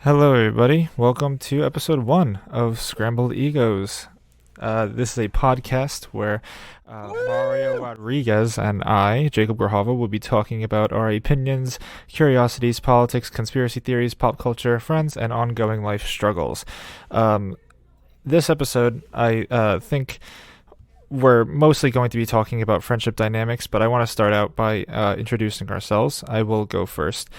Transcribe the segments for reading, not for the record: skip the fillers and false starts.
Hello, everybody. Welcome to episode one of Scrambled Egos. This is a podcast where Mario Woo! Rodriguez and I, Jacob Grahava, will be talking about our opinions, curiosities, politics, conspiracy theories, pop culture, friends, and ongoing life struggles. Um, this episode, I think we're mostly going to be talking about friendship dynamics, but I want to start out by introducing ourselves. I will go first.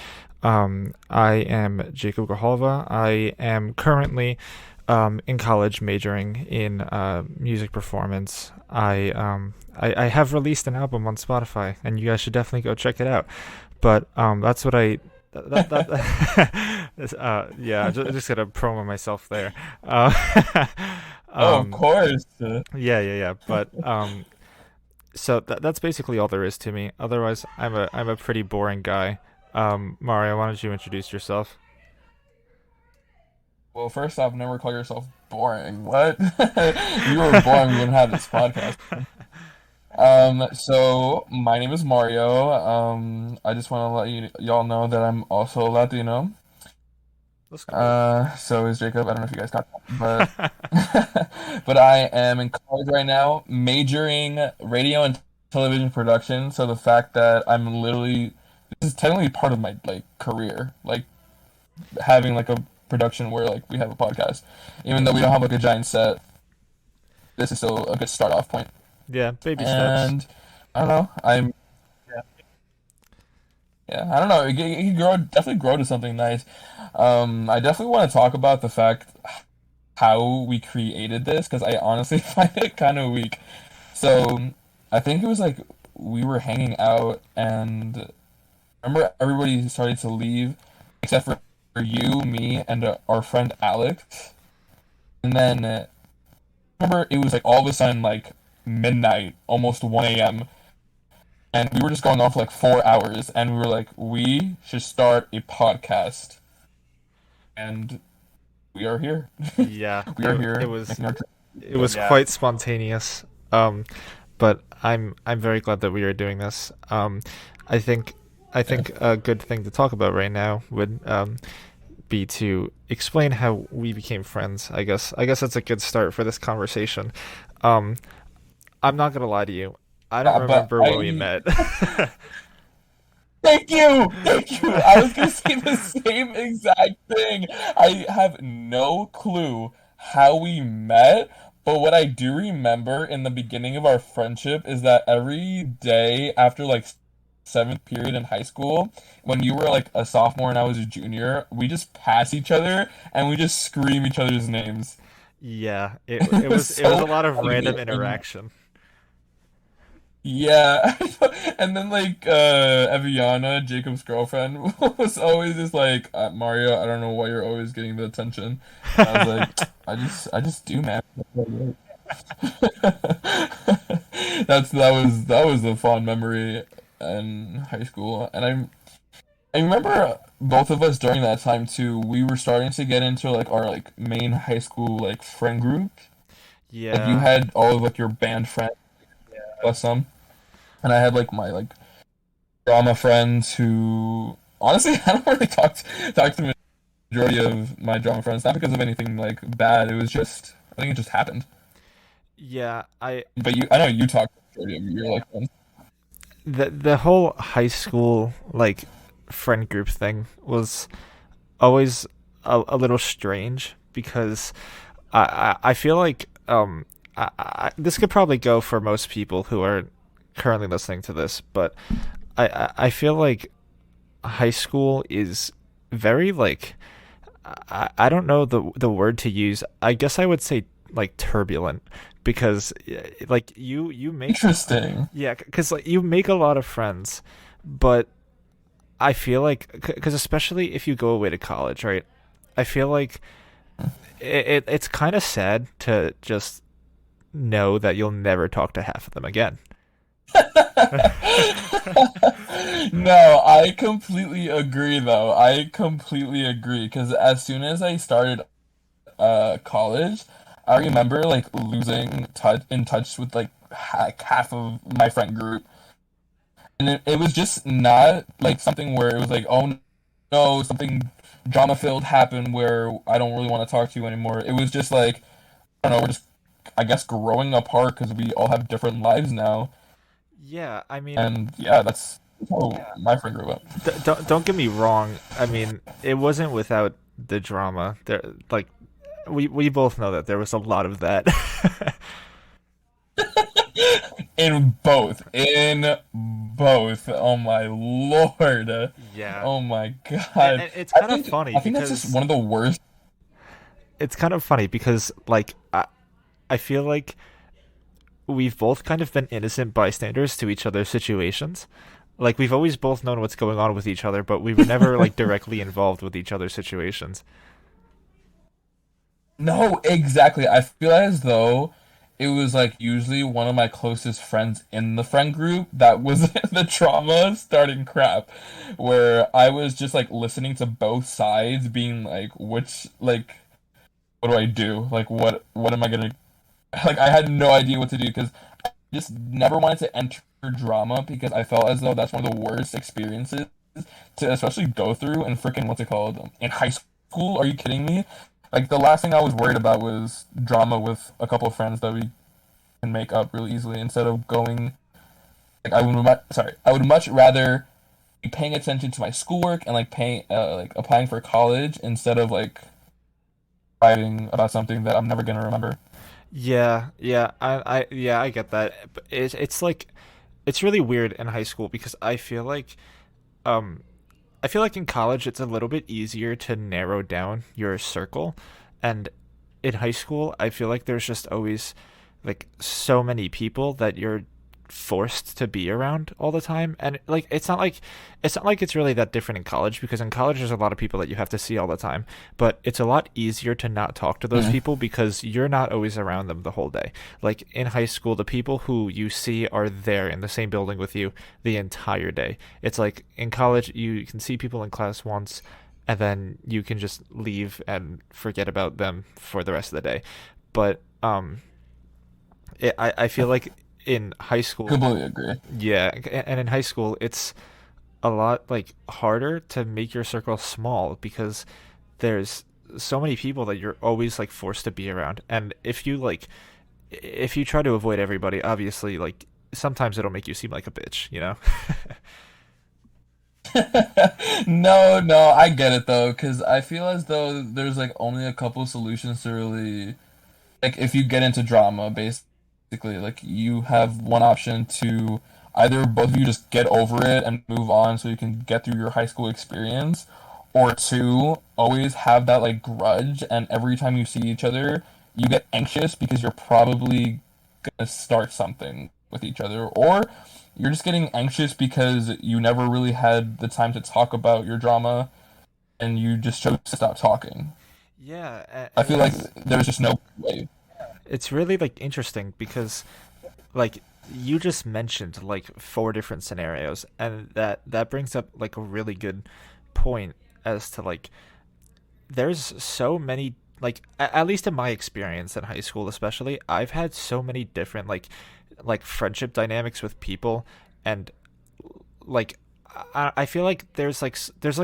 I am Jacob Grijalva. I am currently in college majoring in music performance. I have released an album on Spotify, and you guys should definitely go check it out. But that's what I. Yeah, just gotta promo myself there. Oh, of Um, course. yeah. But so that's basically all there is to me. Otherwise, I'm a pretty boring guy. Mario, why don't you introduce yourself? Well, first off, never call yourself boring. What? If you were boring, we wouldn't have this podcast. So my name is Mario. I just want to let y'all know that I'm also Latino. That's cool. So is Jacob. I don't know if you guys got that, but I am in college right now, majoring radio and television production. So the fact that I'm literally this is technically part of my like career, like having like a production where like we have a podcast, even though we don't have like a giant set. This is still a good start off point. Yeah, baby steps. And I don't know. Yeah, yeah. I don't know. It can grow definitely grow to something nice. I definitely want to talk about the fact how we created this because I honestly find it kind of weak. So I think it was like we were hanging out and remember everybody started to leave except for you, me, and our friend Alex. And then remember it was like all of a sudden like midnight, almost 1 a.m. And we were just going on for like 4 hours, and we were like, we should start a podcast, and we are here. Yeah, We are it here was making our it but was yeah, quite spontaneous. But I'm very glad that we are doing this. I think I yeah. think a good thing to talk about right now would be to explain how we became friends. I guess that's a good start for this conversation. Um, I'm not gonna lie to you. I don't But remember when we I met. thank you. I was gonna say the same exact thing. I have no clue how we met, but what I do remember in the beginning of our friendship is that every day after like seventh period in high school, when you were like a sophomore and I was a junior, we just pass each other and we just scream each other's names. Yeah, it It was was a so lot of funny. random interaction. Yeah, and then like Eviana, Jacob's girlfriend, was always just like Mario. I don't know why you're always getting the attention. And I was like, I just do, man. That was a fond memory in high school, and I remember both of us during that time too. We were starting to get into like our like main high school like friend group. Like you Yeah. had all of like your band friends plus some, and I had like my like drama friends who honestly I don't really talk to the majority of my drama friends, not because of anything like bad. It was just I think it just happened. Yeah, I But I know you talk to the majority of your like friends. the whole high school like friend group thing was always a little strange because I feel like this could probably go for most people who are currently listening to this, but I feel like high school is very like I don't know the word to use. I guess I would say like turbulent because like you make Interesting. yeah, because like you make a lot of friends, but I feel like because especially if you go away to college, right? I feel like it's kind of sad to just know that you'll never talk to half of them again. No, I completely agree though. I completely agree because as soon as I started college, I remember like losing touch with like half of my friend group. And it was just not like something where it was like, oh no, something drama filled happened where I don't really want to talk to you anymore. It was just like, I don't know, we're just, I guess, growing apart because we all have different lives now. Yeah, I mean, And yeah, that's how my friend grew up. don't get me wrong. I mean, it wasn't without the drama. There, like we both know that there was a lot of that. In both. In both. Oh my lord. Yeah, Oh my god. and it's kind of funny I think that's just because one of the worst. I feel like we've both kind of been innocent bystanders to each other's situations. Like we've always both known what's going on with each other, but we were never like directly involved with each other's situations. No, exactly. I feel as though it was like usually one of my closest friends in the friend group that was the trauma starting crap, where I was just like listening to both sides, being like, which like, what do I do? Like, what am I gonna like? I had no idea what to do because I just never wanted to enter drama because I felt as though that's one of the worst experiences to especially go through and freaking what's it called in high school. Are you kidding me? Like the last thing I was worried about was drama with a couple of friends that we can make up really easily instead of going like I would much rather be paying attention to my schoolwork and like paying like applying for college instead of like writing about something that I'm never gonna remember. Yeah, I get that. But it's like it's really weird in high school because um I feel like in college it's a little bit easier to narrow down your circle, and in high school I feel like there's just always like so many people that you're forced to be around all the time, and like it's not like it's really that different in college because in college there's a lot of people that you have to see all the time, but it's a lot easier to not talk to those Mm. people because you're not always around them the whole day. Like in high school the people who you see are there in the same building with you the entire day. It's like in college you can see people in class once and then you can just leave and forget about them for the rest of the day. But I feel like in high school, Completely agree. yeah, and in high school, it's a lot like harder to make your circle small because there's so many people that you're always like forced to be around. And if you try to avoid everybody, obviously like sometimes it'll make you seem like a bitch, you know? No, no, I get it though, because I feel as though there's like only a couple solutions to really like if you get into drama, basically, like you have one option to either both of you just get over it and move on so you can get through your high school experience, or two, always have that like grudge, and every time you see each other, you get anxious because you're probably gonna start something with each other, or you're just getting anxious because you never really had the time to talk about your drama and you just chose to stop talking. Yeah, I and feel like there's just no way. it's really like interesting because like you just mentioned like four different scenarios, and that brings up like a really good point as to like there's so many like at least in my experience in high school especially I've had so many different like friendship dynamics with people, and like I feel like there's like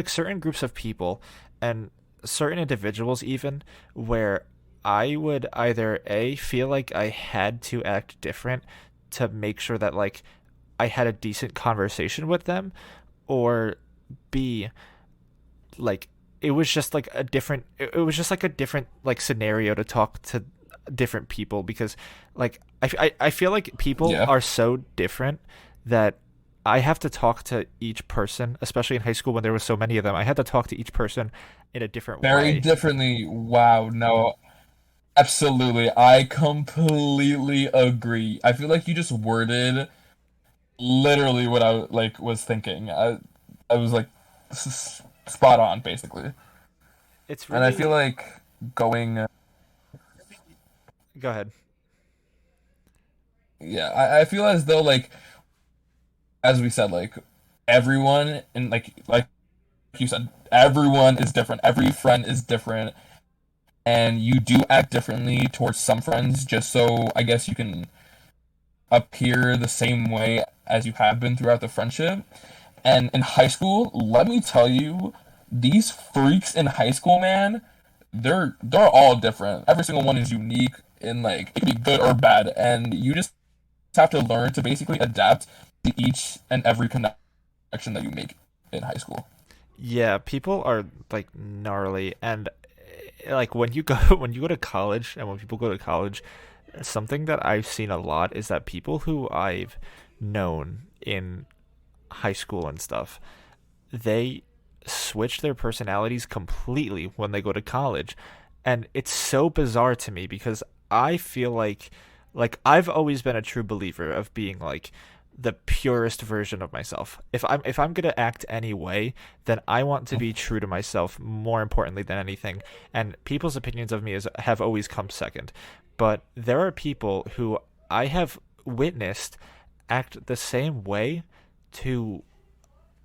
certain groups of people and certain individuals even where I would either a feel like I had to act different to make sure that like I had a decent conversation with them, or b like it was just like a different it was just like a different like scenario to talk to different people because like I feel like people Yeah. are so different that I have to talk to each person, especially in high school when there was so many of them. I had to talk to each person in a different Very way. differently. Wow, no, absolutely. I completely agree. I feel like you just worded literally what I like was thinking. I was like spot on basically. It's And I feel really like going go ahead. yeah, I feel as though like as we said like everyone and like you said everyone is different. Every friend is different and you do act differently towards some friends just so I guess you can appear the same way as you have been throughout the friendship. And in high school, let me tell you, these freaks in high school, man, they're all different. Every single one is unique and like it can be good or bad, and you just have to learn to basically adapt to each and every connection that you make in high school. Yeah, people are like gnarly, and like when you go when you go to college and when people go to college, something that I've seen a lot is that people who I've known in high school and stuff, they switch their personalities completely when they go to college. And it's so bizarre to me because I feel like I've always been a true believer of being like the purest version of myself. If I'm going to act any way, then I want to be true to myself more importantly than anything. And people's opinions of me have always come second. But there are people who I have witnessed act the same way to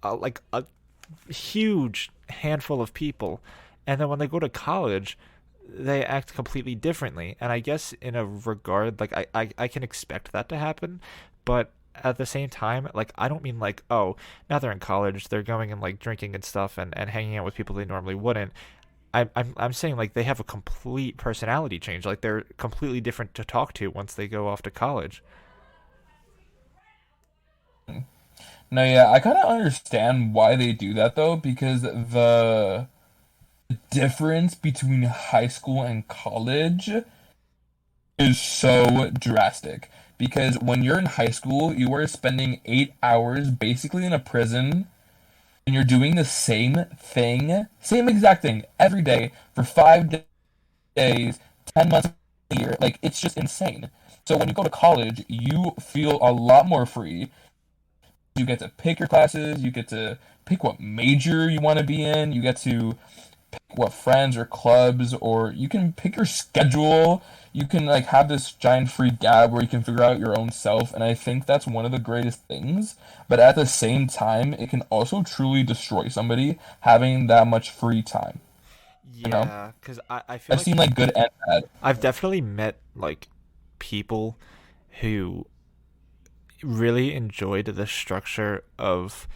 like a huge handful of people, and then when they go to college, they act completely differently. And I guess in a regard, like I can expect that to happen, but at the same time, like I don't mean like, oh, now they're in college, they're going and like drinking and stuff and hanging out with people they normally wouldn't. I'm saying like they have a complete personality change. Like they're completely different to talk to once they go off to college. No, yeah, I kind of understand why they do that though, because the difference between high school and college is so drastic. Because when you're in high school, you are spending 8 hours basically in a prison, and you're doing the same thing, same exact thing, every day for 5 days, 10 months a year. Like, it's just insane. So when you go to college, you feel a lot more free. You get to pick your classes, you get to pick what major you want to be in, you get to pick what friends or clubs, or you can pick your schedule. You can like have this giant free gab where you can figure out your own self, and I think that's one of the greatest things. But at the same time, it can also truly destroy somebody having that much free time. You know, Yeah, because I feel I've like seen like good and bad. I've definitely met like people who really enjoyed the structure of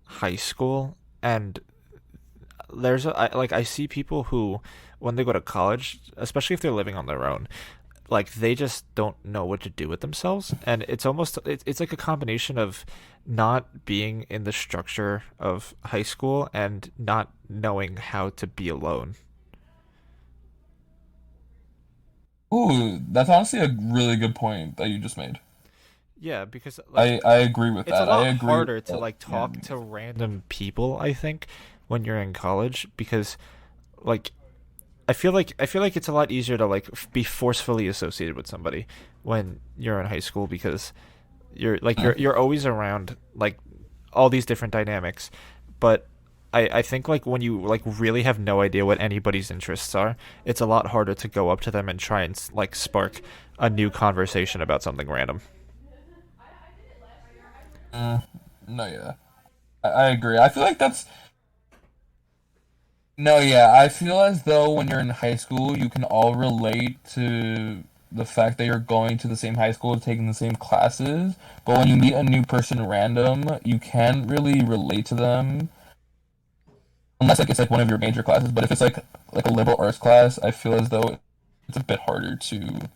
high school, and I see people who when they go to college, especially if they're living on their own, like they just don't know what to do with themselves, and it's like a combination of not being in the structure of high school and not knowing how to be alone. Ooh, that's honestly a really good point that you just made. Yeah, because like I agree with it's a that. I lot agree with harder to that. like Yeah. talk to random people, I think, when you're in college because like I feel like it's a lot easier to like be forcefully associated with somebody when you're in high school because you're always around like all these different dynamics. But I think like when you like really have no idea what anybody's interests are, it's a lot harder to go up to them and try and like spark a new conversation about something random. Mm, no, yeah. I agree. I feel like that's no, yeah. I feel as though when you're in high school, you can all relate to the fact that you're going to the same high school, taking the same classes. But when you meet a new person random, you can't really relate to them unless like it's like one of your major classes. But if it's like a liberal arts class, I feel as though it's a bit harder to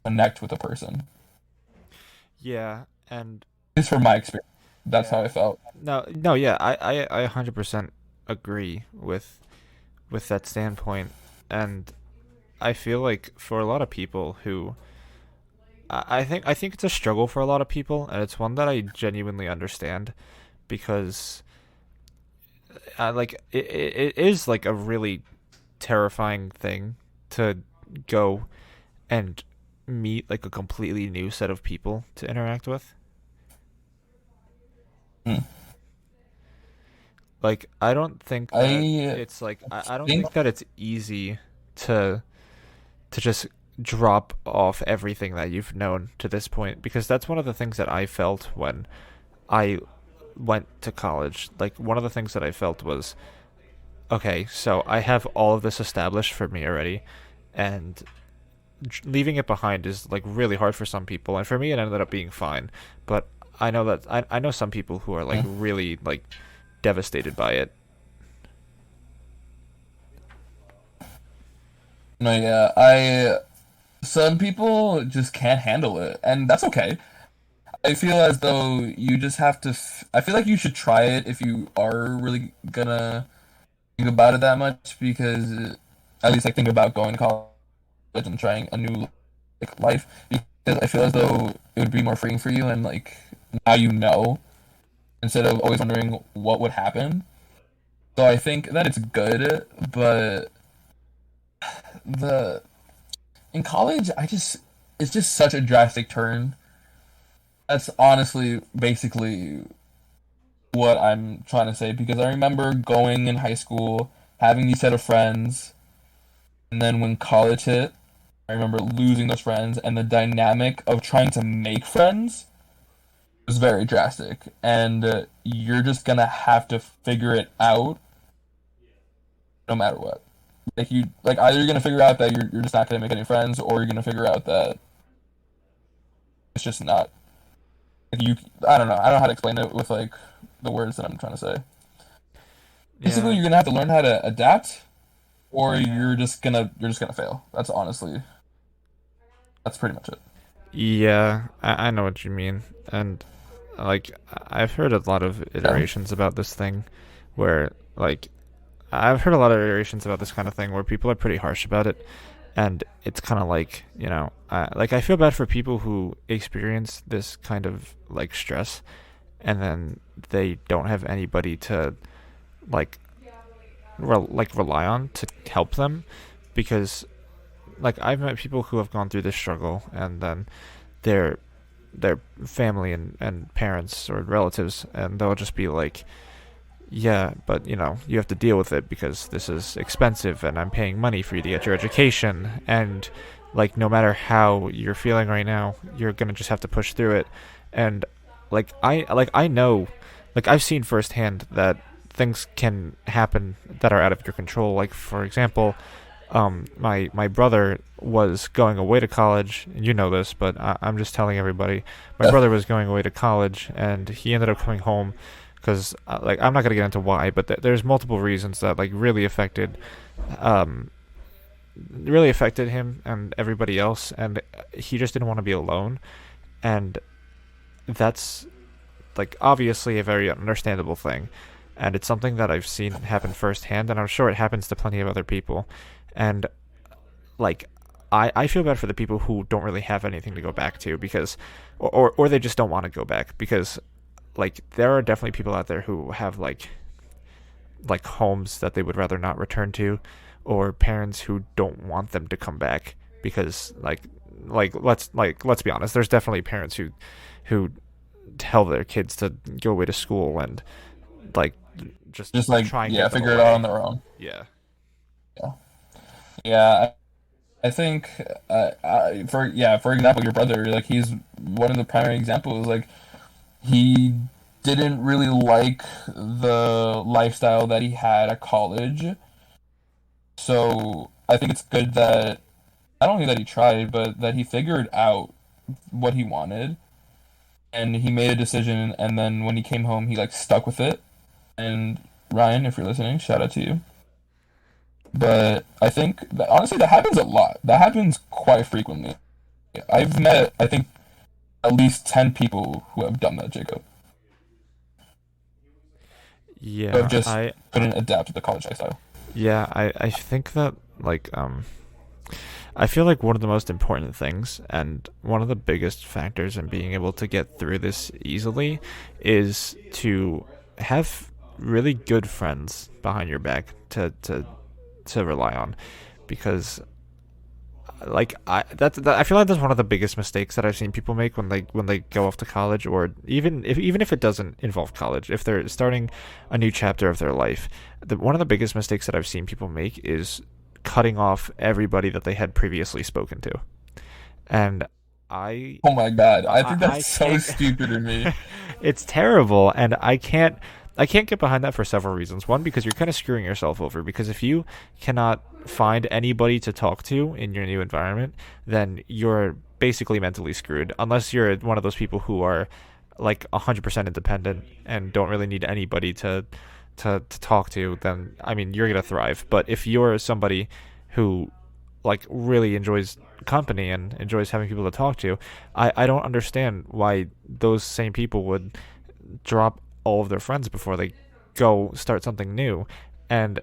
connect with a person. Yeah, and At least from my experience, that's yeah. how I felt. No, no, yeah, I 100% agree with that standpoint, and I feel like for a lot of people who I think it's a struggle for a lot of people, and it's one that I genuinely understand because like it is like a really terrifying thing to go and meet like a completely new set of people to interact with. Hmm. Like I don't think that I it's like I don't think think that it's easy to just drop off everything that you've known to this point because that's one of the things that I felt when I went to college. Like one of the things that I felt was okay, so I have all of this established for me already, and leaving it behind is like really hard for some people, and for me it ended up being fine. But I know some people who are like mm, really like devastated by it. No, yeah, I some people just can't handle it, and that's okay. I feel as though you just have to. I feel like you should try it if you are really gonna think about it that much, because at least like think about going to college and trying a new like life. Because I feel as though it would be more freeing for you, and like now you know instead of always wondering what would happen. So I think that it's good, but the in college, I just it's just such a drastic turn. That's honestly basically what I'm trying to say because I remember going in high school, having these set of friends, and then when college hit, I remember losing those friends, and the dynamic of trying to make friends was very drastic. And you're just gonna have to figure it out no matter what. Like you, like either you're gonna figure out that you're just not gonna make any friends, or you're gonna figure out that it's just not. Like you, I don't know. I don't know how to explain it with like the words that I'm trying to say. Basically, Yeah, you're gonna have to learn how to adapt, or you're just gonna fail. That's pretty much it. yeah, I know what you mean, and like I've heard a lot of Yeah. iterations about this thing, where like I've heard a lot of iterations about this kind of thing where people are pretty harsh about it, and it's kind of like like I feel bad for people who experience this kind of like stress, and then they don't have anybody to like rely on to help them, because like I've met people who have gone through this struggle, and then their their family and parents or relatives, and they'll just be like, yeah, but you have to deal with it because this is expensive and I'm paying money for you to get your education, and like no matter how you're feeling right now, you're going to just have to push through it. And I know, like I've seen firsthand that things can happen that are out of your control. Like for example, my brother was going away to college, and you know this, but I'm just telling everybody. My Yeah. brother was going away to college, and he ended up coming home because, like, I'm not gonna get into why, but there's multiple reasons that like um, really affected him and everybody else, and he just didn't want to be alone, and that's like obviously a very understandable thing, and it's something that I've seen happen firsthand, and I'm sure it happens to plenty of other people, and like I feel bad for the people who don't really have anything to go back to because or they just don't want to go back because like there are definitely people out there who have like homes that they would rather not return to, or parents who don't want them to come back because let's be honest, there's definitely parents who tell their kids to go away to school and like just Just like try and yeah, get them figure it out on away. their own. Yeah. Yeah. Yeah. I think for example, your brother, like he's one of the primary examples. Like he didn't really like the lifestyle that he had at college. So I think it's good that not only that he tried, but that he figured out what he wanted and he made a decision. And then when he came home, he like stuck with it. And Ryan, if you're listening, shout out to you. But I think that honestly, that happens a lot. That happens quite frequently. I've met, I think, at least 10 people who have done that, Jacob, who have Yeah, just I couldn't adapt to the college lifestyle. yeah, I think that like I feel like one of the most important things and one of the biggest factors in being able to get through this easily is to have really good friends behind your back to rely on, because like I feel like that's one of the biggest mistakes that I've seen people make when they go off to college, or even if it doesn't involve college, if they're starting a new chapter of their life. One of the biggest mistakes that I've seen people make is cutting off everybody that they had previously spoken to, and I Oh my God, I think I that's so can't. stupid to me. It's terrible, and I can't get behind that for several reasons. One, because you're kind of screwing yourself over. Because if you cannot find anybody to talk to in your new environment, then you're basically mentally screwed. Unless you're one of those people who are like 100% independent and don't really need anybody to talk to, then I mean you're gonna thrive. But if you're somebody who like really enjoys company and enjoys having people to talk to, I don't understand why those same people would drop all of their friends before they go start something new. And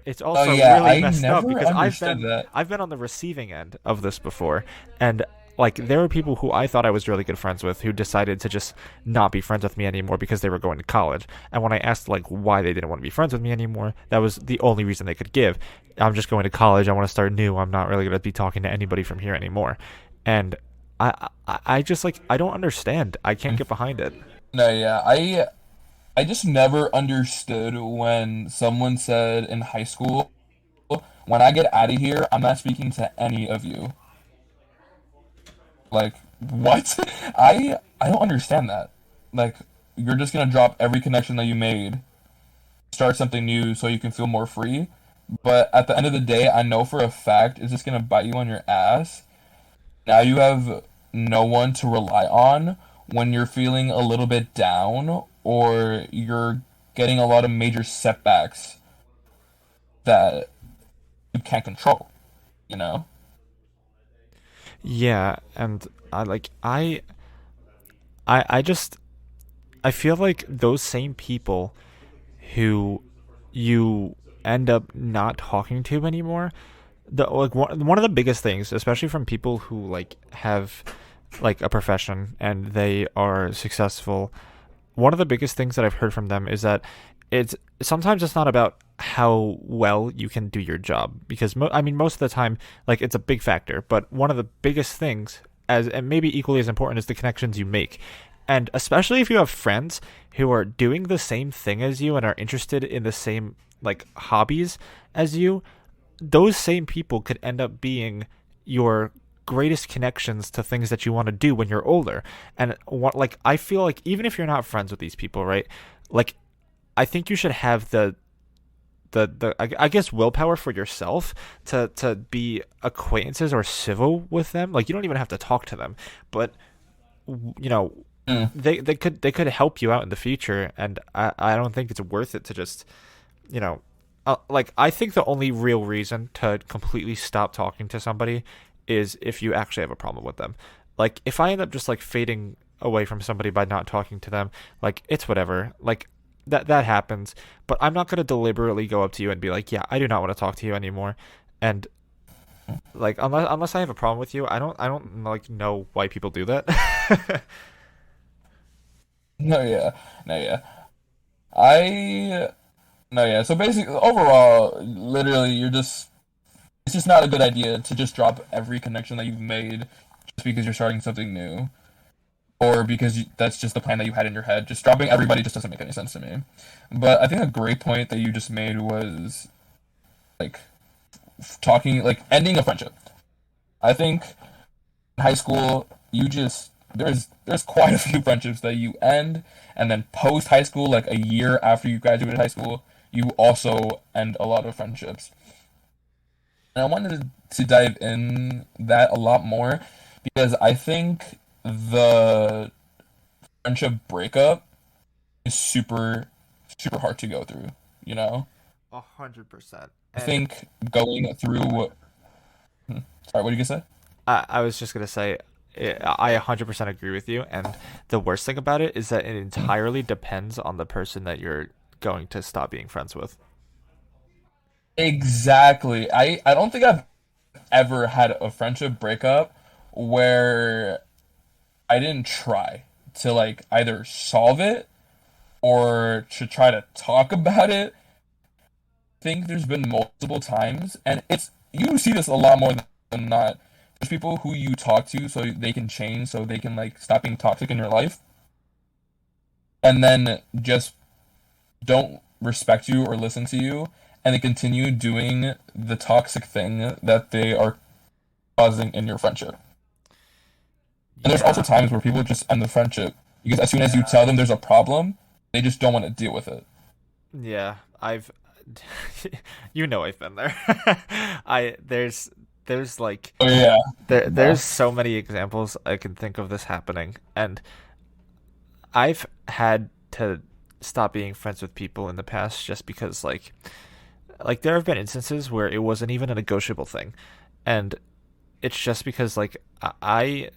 it's Oh also yeah, really I messed up never because understood that. I've been on the receiving end of this before, and like there were people who I thought I was really good friends with who decided to just not be friends with me anymore because they were going to college. And when I asked like why they didn't want to be friends with me anymore, that was the only reason they could give. I'm just going to college. I want to start new. I'm not really going to be talking to anybody from here anymore. And I just like I don't understand. I can't get behind it. No, yeah, I just never understood when someone said in high school, when I get out of here, I'm not speaking to any of you. Like, what? I don't understand that. Like, you're just gonna drop every connection that you made, start something new so you can feel more free. But at the end of the day, I know for a fact it's just gonna bite you on your ass. Now you have no one to rely on when you're feeling a little bit down or you're getting a lot of major setbacks that you can't control, you know? Yeah, and I like I just I feel like those same people who you end up not talking to anymore. The like one of the biggest things, especially from people who like have like a profession and they are successful, one of the biggest things that I've heard from them is that it's sometimes it's not about how well you can do your job because I mean most of the time like it's a big factor, but one of the biggest things as and maybe equally as important is the connections you make. And especially if you have friends who are doing the same thing as you and are interested in the same like hobbies as you, those same people could end up being your greatest connections to things that you want to do when you're older. And what like I feel like even if you're not friends with these people, right? Like I think you should have I guess willpower for yourself to be acquaintances or civil with them. Like you don't even have to talk to them, but you know Mm. they could help you out in the future. And I don't think it's worth it to just you know like I think the only real reason to completely stop talking to somebody is if you actually have a problem with them. Like if I end up just like fading away from somebody by not talking to them, like it's whatever. Like that happens, but I'm not going to deliberately go up to you and be like, "Yeah, I do not want to talk to you anymore." And like unless I have a problem with you, I don't like know why people do that. No, yeah. No, yeah. I no, yeah. So basically, overall, literally, it's just not a good idea to just drop every connection that you've made just because you're starting something new or because that's just the plan that you had in your head. Just dropping everybody just doesn't make any sense to me. But I think a great point that you just made was like talking, like ending a friendship. I think in high school, you just there's quite a few friendships that you end, and then post high school, like a year after you graduated high school, you also end a lot of friendships. And I wanted to dive in that a lot more because I think the friendship breakup is super hard to go through. You know, 100%. I And think going through. Sorry, what did you say? I was just gonna say, I 100% agree with you. And the worst thing about it is that it entirely depends on the person that you're going to stop being friends with. Exactly. I don't think I've ever had a friendship breakup where I didn't try to like either solve it or to try to talk about it. I think there's been multiple times, and it's you see this a lot more than not. There's people who you talk to so they can change, so they can like stop being toxic in your life, and then just don't respect you or listen to you, and they continue doing the toxic thing that they are causing in your friendship. And there's also Yeah, times where people just end the friendship because as soon as you tell them there's a problem, they just don't want to deal with it. yeah, I've, you know, I've been there. I there's like Oh yeah, there's no. so many examples I can think of this happening, and I've had to stop being friends with people in the past just because like like there have been instances where it wasn't even a negotiable thing, and it's just because like I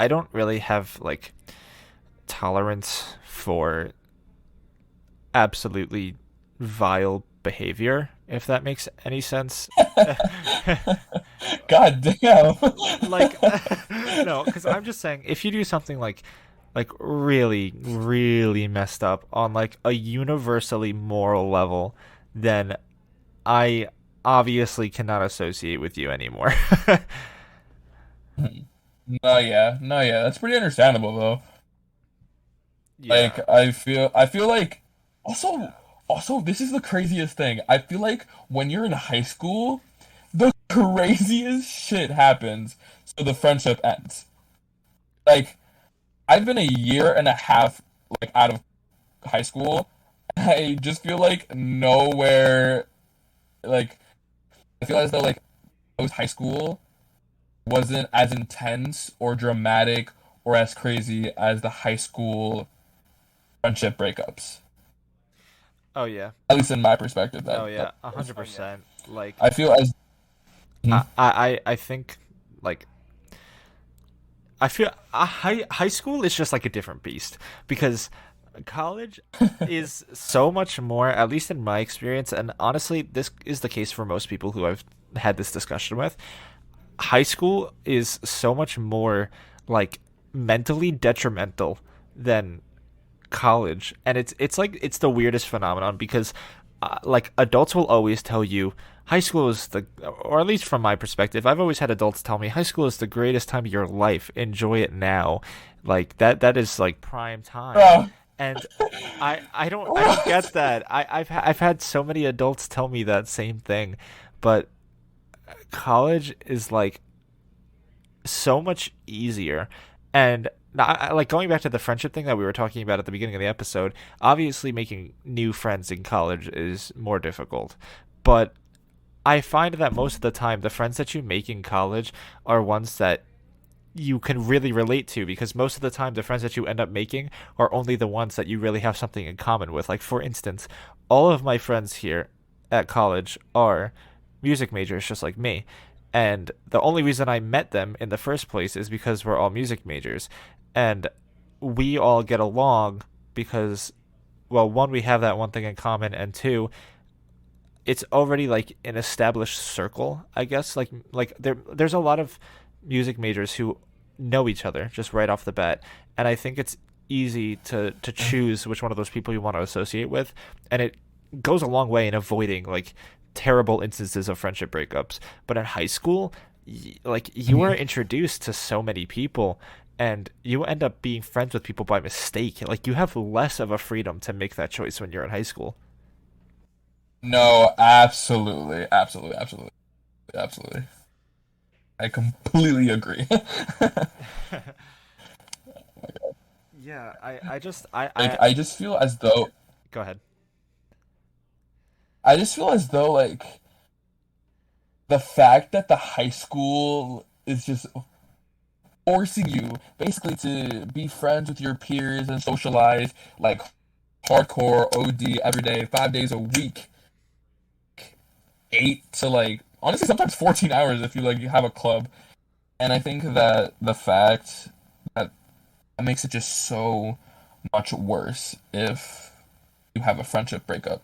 don't really have like tolerance for absolutely vile behavior, if that makes any sense. God damn. Like no, because I'm just saying if you do something like really really messed up on like a universally moral level, then I obviously cannot associate with you anymore. No, yeah, no, yeah. That's pretty understandable though. Yeah. Like I feel like also this is the craziest thing. I feel like when you're in high school, the craziest shit happens, so the friendship ends. Like I've been a year and a half like out of high school. I just feel like nowhere like I feel as though like post high school wasn't as intense or dramatic or as crazy as the high school friendship breakups. Oh yeah. At least in my perspective, Oh that yeah. 100%. Like I feel as I think like I feel high school is just like a different beast because college is so much more, at least in my experience, and honestly, this is the case for most people who I've had this discussion with. High school is so much more like mentally detrimental than college, and it's like it's the weirdest phenomenon because like adults will always tell you high school is the, or at least from my perspective, I've always had adults tell me high school is the greatest time of your life, enjoy it now, like that is like prime time. uh, And I don't get that. I've had so many adults tell me that same thing, but college is like so much easier. And like going back to the friendship thing that we were talking about at the beginning of the episode, obviously making new friends in college is more difficult. But I find that most of the time, the friends that you make in college are ones that you can really relate to because most of the time, the friends that you end up making are only the ones that you really have something in common with. Like, for instance, all of my friends here at college are music majors just like me. And the only reason I met them in the first place is because we're all music majors. And we all get along because, well, one, we have that one thing in common, and two, it's already like an established circle, I guess. Like there's a lot of music majors who know each other just right off the bat, and I think it's easy to choose which one of those people you want to associate with, and it goes a long way in avoiding like terrible instances of friendship breakups. But in high school, like you are introduced to so many people and you end up being friends with people by mistake. Like you have less of a freedom to make that choice when you're in high school. no, absolutely, absolutely, absolutely, absolutely. I completely agree. Yeah, I just I Like go ahead. I just feel as though like the fact that the high school is just forcing you basically to be friends with your peers and socialize like hardcore OD every day, 5 days a week, 8 to like honestly sometimes 14 hours if you like you have a club. And I think that the fact that it makes it just so much worse if you have a friendship breakup,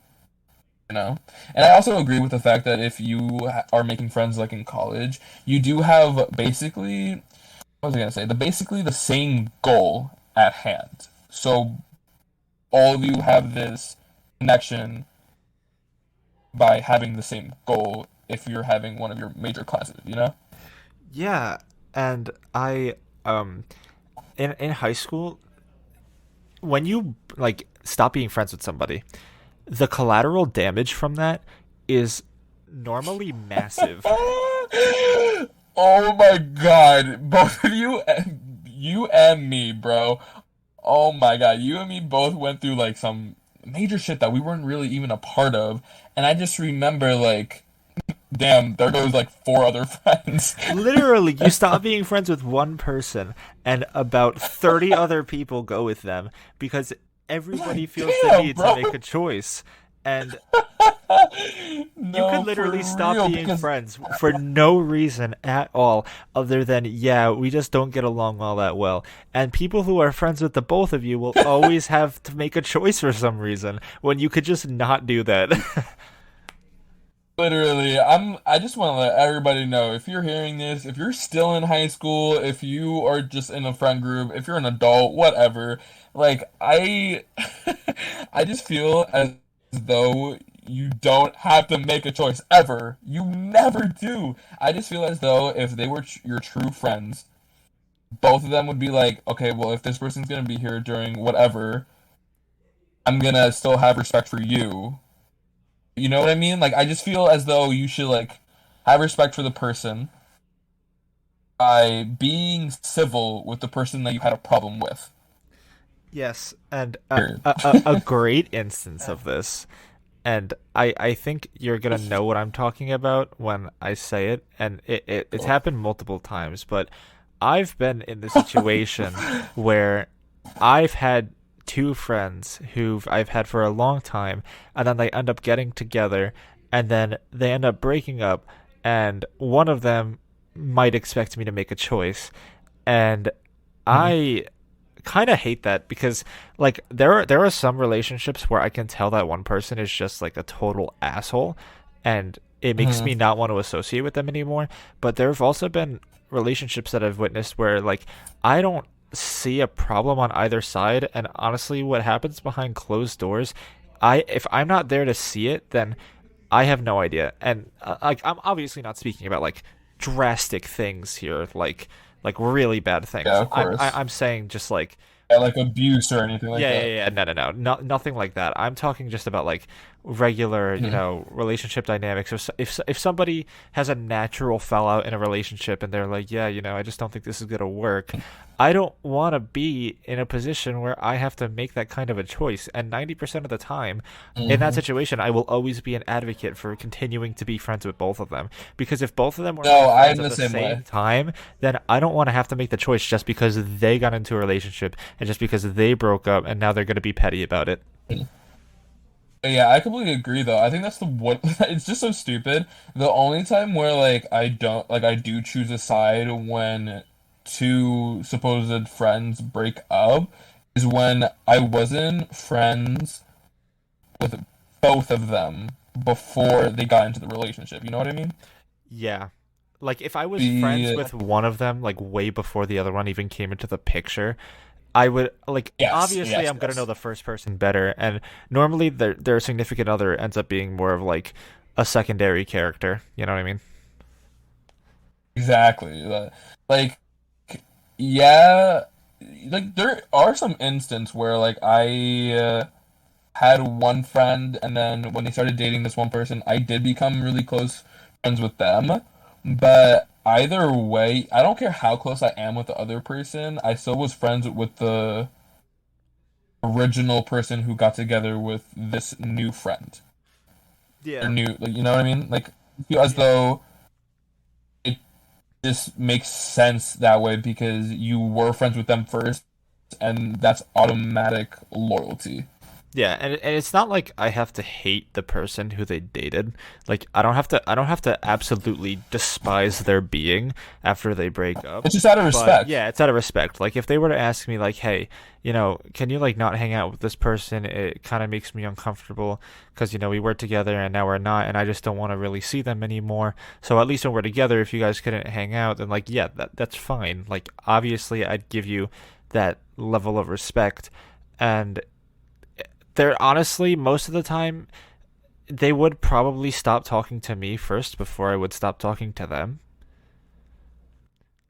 you know? And I also agree with the fact that if you are making friends like in college, you do have basically, what was I gonna say? Basically the same goal at hand. So all of you have this connection by having the same goal if you're having one of your major classes, you know? Yeah, and I in high school when you like stop being friends with somebody, the collateral damage from that is normally massive. Oh my god, both of you, you and me, bro. Oh my god, you and me both went through like some major shit that we weren't really even a part of, and I just remember like, damn, there goes like 4 other friends. Literally, you stop being friends with one person, and about 30 other people go with them because everybody Like, feels the damn, need to bro. make a choice. And you could No, literally for stop real, being because friends for no reason at all other than, yeah, we just don't get along all that well. And people who are friends with the both of you will always have to make a choice for some reason when you could just not do that. literally, I just want to let everybody know, if you're hearing this, if you're still in high school, if you are just in a friend group, if you're an adult, whatever, like I just feel as though you don't have to make a choice ever. You never do. I just feel as though if they were your true friends, both of them would be like, okay, well, if this person's gonna be here during whatever, I'm gonna still have respect for you. You know what I mean? Like, I just feel as though you should like have respect for the person by being civil with the person that you had a problem with. Yes, and Period. a great instance of this, and I think you're gonna know what I'm talking about when I say it, and it's happened multiple times, but I've been in the situation where I've had two friends who I've had for a long time, and then they end up getting together, and then they end up breaking up, and one of them might expect me to make a choice, and Mhm. I kind of hate that because like there are some relationships where I can tell that one person is just like a total asshole and it makes Mhm. me not want to associate with them anymore. But there have also been relationships that I've witnessed where like I don't see a problem on either side, and honestly what happens behind closed doors, I if I'm not there to see it, then I have no idea. And like I'm obviously not speaking about like drastic things here, like really bad things. Yeah, of course. I'm saying just like Yeah, like abuse or anything like yeah, yeah, that. yeah. No, nothing like that. I'm talking just about like regular, Mhm. relationship dynamics. If somebody has a natural fallout in a relationship and they're like, yeah, I just don't think this is gonna work. I don't want to be in a position where I have to make that kind of a choice. And 90% of the time, in that Mhm. situation, I will always be an advocate for continuing to be friends with both of them. Because if both of them were my No, friends I'm at the the same same way. time, then I don't want to have to make the choice just because they got into a relationship and just because they broke up and now they're going to be petty about it. Yeah, I completely agree though. I think that's the what it's just so stupid. The only time where like I do choose a side when two supposed friends break up is when I wasn't friends with both of them before they got into the relationship. You know what I mean? Yeah. Like if I was friends The with one of them like way before the other one even came into the picture, I would like Yes, obviously yes, I'm gonna know yes. the first person better, and normally their significant other ends up being more of like a secondary character. You know what I mean? Exactly. Like yeah, like there are some instances where like I had one friend, and then when they started dating this one person, I did become really close friends with them. But either way, I don't care how close I am with the other person, I still was friends with the original person who got together with this new friend. Or Yeah. new, like, you know what I mean? Like, I feel as Yeah. though it just makes sense that way because you were friends with them first, and that's automatic loyalty. Yeah, and it's not like I have to hate the person who they dated. Like I don't have to absolutely despise their being after they break up. It's just out of But respect. yeah, it's out of respect. Like if they were to ask me like, "Hey, can you like not hang out with this person? It kind of makes me uncomfortable because we were together and now we're not and I just don't want to really see them anymore. So at least when we're together, if you guys couldn't hang out, then like yeah, that's fine. Like obviously I'd give you that level of respect and they're honestly most of the time they would probably stop talking to me first before I would stop talking to them.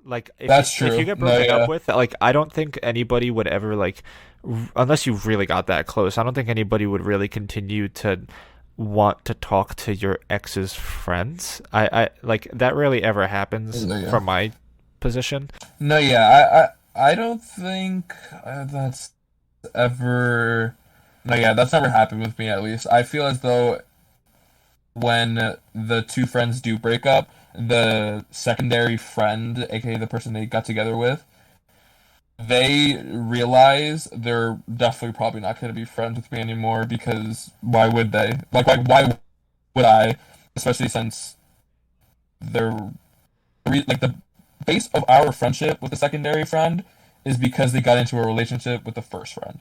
Like That's if you true. get No, broken up yeah. with, like I don't think anybody would ever like unless you really got that close. I don't think anybody would really continue to want to talk to your ex's friends. I like that rarely ever happens No, yeah. from my position. No, yeah. I don't think that's ever. No, yeah, that's never happened with me at least. I feel as though when the two friends do break up, the secondary friend, aka the person they got together with, they realize they're definitely probably not going to be friends with me anymore because why would they? Like, why would I? Especially since they're like the base of our friendship with the secondary friend is because they got into a relationship with the first friend.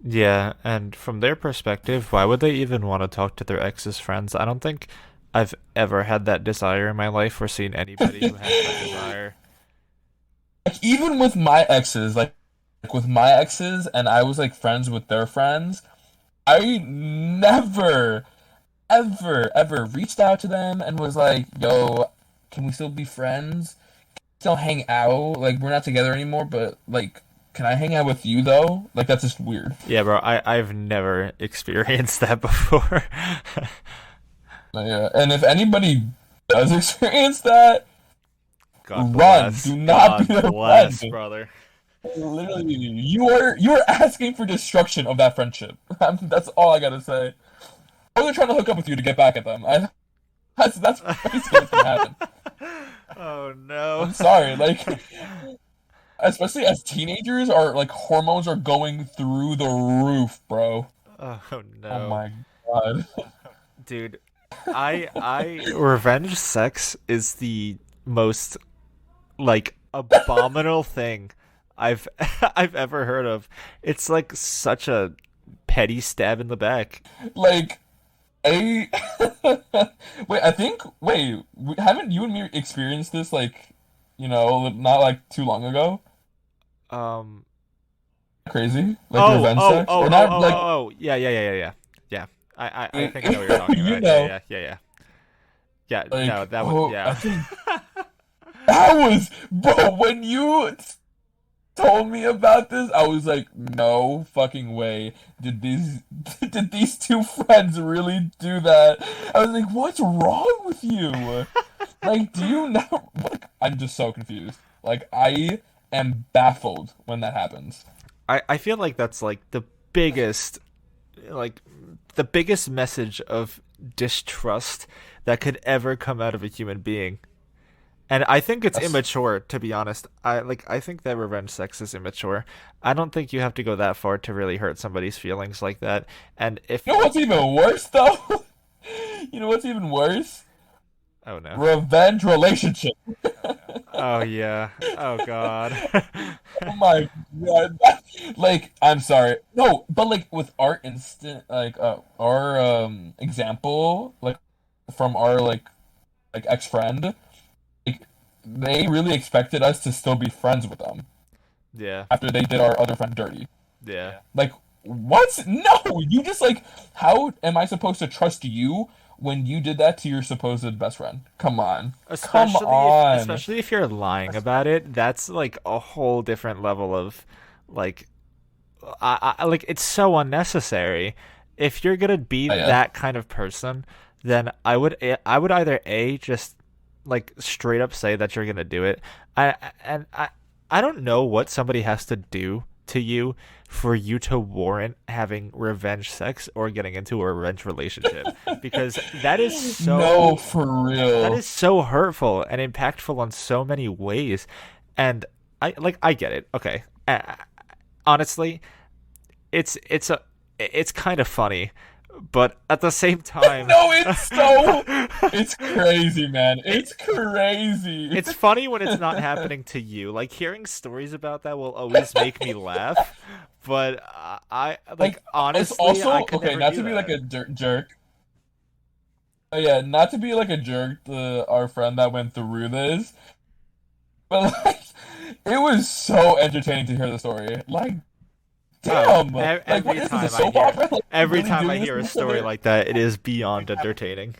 Yeah, and from their perspective, why would they even want to talk to their ex's friends? I don't think I've ever had that desire in my life or seen anybody who has that desire. Like even with my exes, like with my exes, and I was like friends with their friends. I never, ever reached out to them and was like, "Yo, can we still be friends? Still hang out? Like we're not together anymore, but like, can I hang out with you though? Like that's just weird." Yeah, bro, I've never experienced that before. Yeah, and if anybody does experience that, God run. bless. Do not be God their bless, friend. brother. Literally, you are asking for destruction of that friendship. That's all I gotta say. Or they're trying to hook up with you to get back at them. That's basically what's gonna happen. Oh no. I'm sorry, like especially as teenagers, our like hormones are going through the roof, bro. Oh Oh no. my god. Dude, I revenge sex is the most like abominable thing I've I've ever heard of. It's like such a petty stab in the back. Like a wait, I think haven't you and me experienced this like not like too long ago? Um Crazy? Like revenge sex? Or not like Yeah, yeah, yeah, yeah, yeah. Yeah. I think I know what you're talking you about. Yeah, know, yeah, yeah, yeah. Yeah, no, like that would oh, I yeah. think that was bro when you told me about this, I was like, no fucking way. Did these did these two friends really do that? I was like, what's wrong with you? Like, do you know? Like, I'm just so confused. Like, I am baffled when that happens. I feel like that's biggest like the biggest message of distrust that could ever come out of a human being. And I think it's That's, immature, to be honest. I think that revenge sex is immature. I don't think you have to go that far to really hurt somebody's feelings like that. And if you know what's even worse though? You know what's even worse? oh no. Revenge relationship. Oh yeah. Oh god. Oh my god. Like, I'm sorry. No, but like with our instant like our example, like from our like ex-friend, like they really expected us to still be friends with them Yeah. after they did our other friend dirty. Yeah. Like, what? No, you just like how am I supposed to trust you when you did that to your supposed best friend? Come on. Come on. Especially if you're lying about it, that's like a whole different level of like like it's so unnecessary. If you're gonna be Oh, yeah. that kind of person, then I would either a just like straight up say that you're gonna do it. I don't know what somebody has to do to you for you to warrant having revenge sex or getting into a revenge relationship because No, for that real. is so hurtful and impactful on so many ways. And I get it. Okay. Honestly, it's kind of funny, but at the same time, No, it's crazy, man. It's crazy. it's funny when it's not happening to you. Like hearing stories about that will always make me laugh, but I Like, it's honestly also I could okay, never not do to be like that. a jerk. Oh, yeah, not to be like a jerk to our friend that went through this, but like, it was so entertaining to hear the story. Like, Oh, damn, like, what every is this, a time I soap hear opera? Like, you every really time I doing this hear to a each story other? like that, it is beyond entertaining.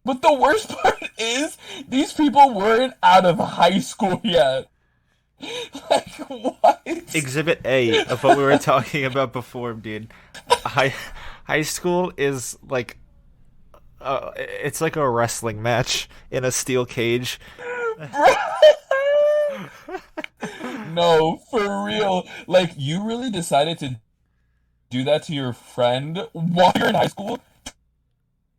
But the worst part is, these people weren't out of high school yet. Like, what? Exhibit A of what we were talking about before, dude. High high school is like it's like a wrestling match in a steel cage. No, for real. Like, you really decided to do that to your friend while you're in high school?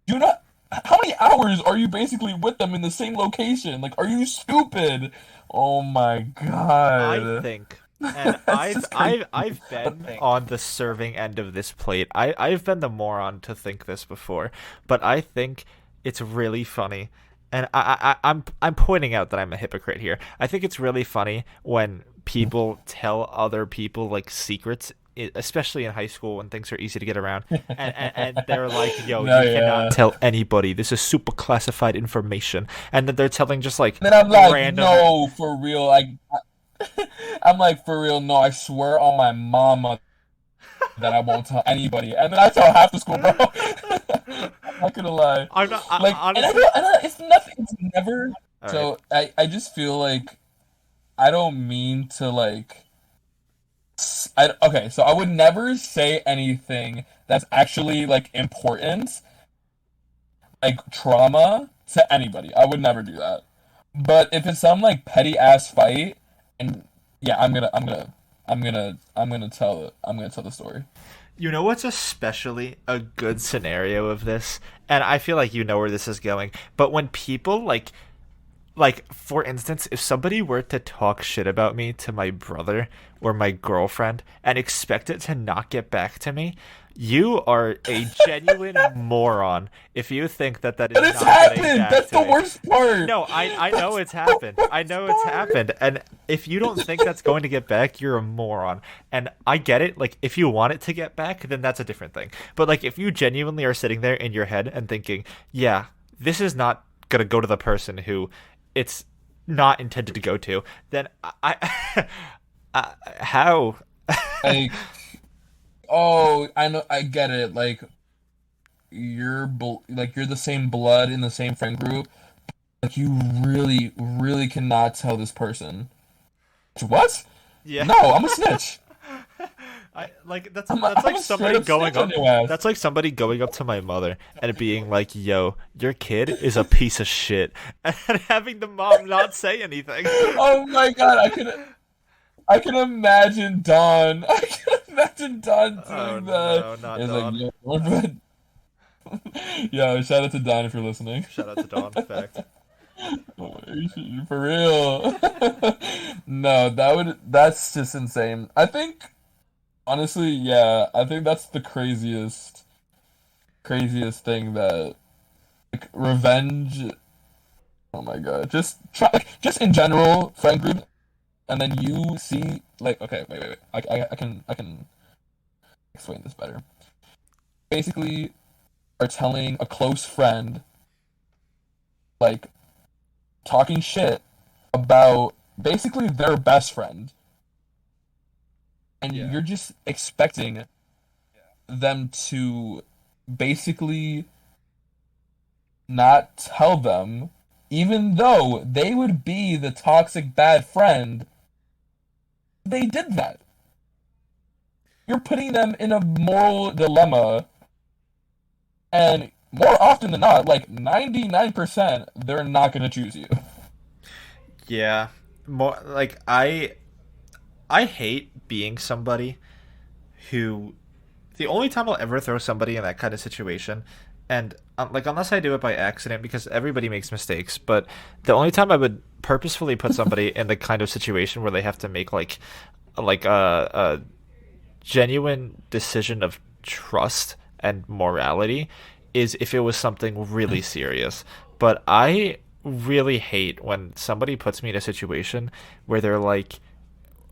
Do you not? how many hours are you basically with them in the same location? Like, are you stupid? Oh my I god. think, and That's just crazy. I've been on the serving end of this plate. I've been the moron to think this before, but I think it's really funny. And I'm pointing out that I'm a hypocrite here. I think it's really funny when people tell other people like secrets, especially in high school when things are easy to get around, and they're like, "Yo, No, you cannot yeah. tell anybody. This is super classified information." And then they're telling just like And then I'm like, random. no, for real. Like, I'm like, for real. No, I swear on my mama that I won't tell anybody. And then I tell half the school, bro. I'm not gonna lie. I'm not Like, and honestly. it's nothing. It's never. All right. So I just feel like I don't mean to like. Okay, so I would never say anything that's actually like important, like trauma to anybody. I would never do that. But if it's some like petty ass fight, and yeah, I'm gonna tell the story. You know what's especially a good scenario of this, and I feel like you know where this is going. But when people like for instance, if somebody were to talk shit about me to my brother or my girlfriend and expect it to not get back to me, you are a genuine moron if you think that that is But it's not getting happened. back That's to the me. worst part. No, I know That's it's the happened. I worst know it's part. happened. And if you don't think that's going to get back, you're a moron. And I get it. Like, if you want it to get back, then that's a different thing. But, like, if you genuinely are sitting there in your head and thinking, yeah, this is not going to go to the person who it's not intended to go to, then how? Like, oh, I know, I get it. Like, like you're the same blood in the same friend group. Like, you really, really cannot tell this person. What? Yeah. No, I'm a snitch. I like that's I'm like a straight somebody up going snitch on up. your ass. That's like somebody going up to my mother and being like, "Yo, your kid is a piece of shit," and having the mom not say anything. Oh my god, I can imagine Don. I can imagine Don Oh doing that. no, not It's like, Dawn. yo, shout out to Don if you're listening. Shout out to Dawn. Fact. For real. No, that's just insane. I think honestly, yeah, I think that's the craziest thing that like revenge. Oh my god, just try just in general friend group, and then you see like okay, wait. I can explain this better. Basically, are telling a close friend like talking shit about basically their best friend, and Yeah. you're just expecting them to basically not tell them, even though they would be the toxic bad friend. They did that. You're putting them in a moral dilemma, and more often than not, like 99%, they're not going to choose you. Yeah. More like I hate being somebody who the only time I'll ever throw somebody in that kind of situation, and like unless I do it by accident, because everybody makes mistakes, but the only time I would purposefully put somebody in the kind of situation where they have to make like a genuine decision of trust and morality is if it was something really serious. But I really hate when somebody puts me in a situation where they're like,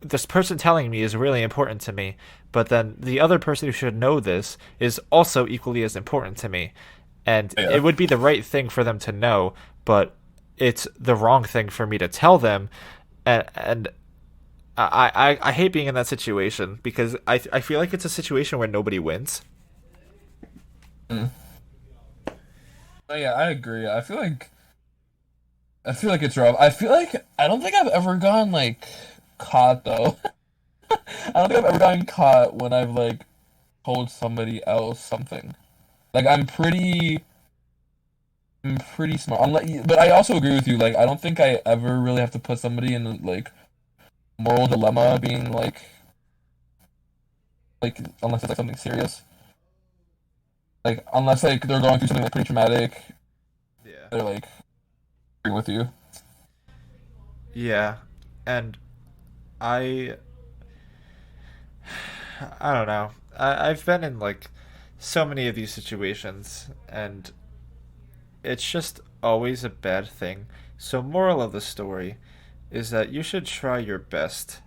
this person telling me is really important to me, but then the other person who should know this is also equally as important to me. And Yeah. it would be the right thing for them to know, but it's the wrong thing for me to tell them. And I hate being in that situation because I feel like it's a situation where nobody wins. Mm. Oh, yeah, I agree. I feel like it's rough. I feel like I don't think I've ever gotten like caught though. I don't think I've ever gotten caught when I've like told somebody else something. Like I'm pretty smart. But I also agree with you. Like I don't think I ever really have to put somebody in like moral dilemma, being like unless it's like something serious. Like unless like they're going through something like pretty traumatic. Yeah. they're like agreeing with you. Yeah. And I I don't know. I've been in like so many of these situations, and it's just always a bad thing. So, moral of the story is that you should try your best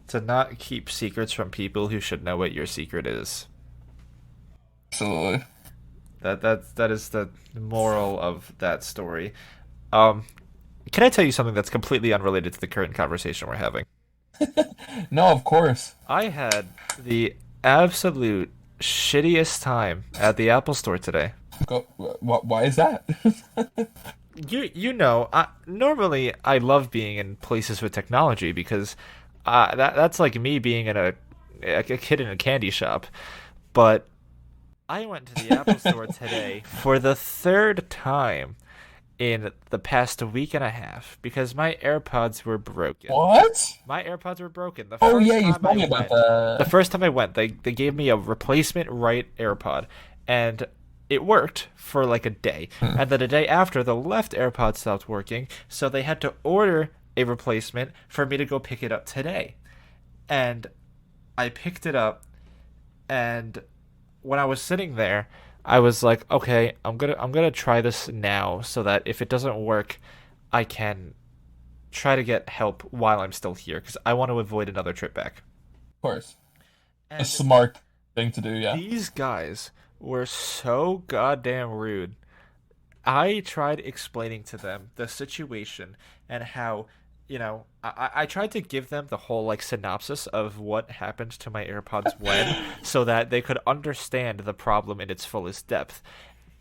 to not keep secrets from people who should know what your secret is. Absolutely. That is the moral of that story. Um, can I tell you something that's completely unrelated to the current conversation we're having? No, of course. I had the absolute shittiest time at the Apple Store today. Go. Why is that? You know, normally I love being in places with technology because that's like me being in a kid in a candy shop. But I went to the Apple Store today for the third time in the past week and a half because my AirPods were broken. What? My AirPods were broken. Oh yeah, you've told me about The that. first time I went, they gave me a replacement right AirPod, and it worked for like a day. And then the day after, the left AirPod stopped working, so they had to order a replacement for me to go pick it up today. And I picked it up, and when I was sitting there, I was like, okay, I'm gonna try this now so that if it doesn't work, I can try to get help while I'm still here because I want to avoid another trip back. Of course, a And smart thing to do. Yeah. these guys were so goddamn rude. I tried explaining to them the situation and how, I tried to give them the whole like synopsis of what happened to my AirPods when, so that they could understand the problem in its fullest depth.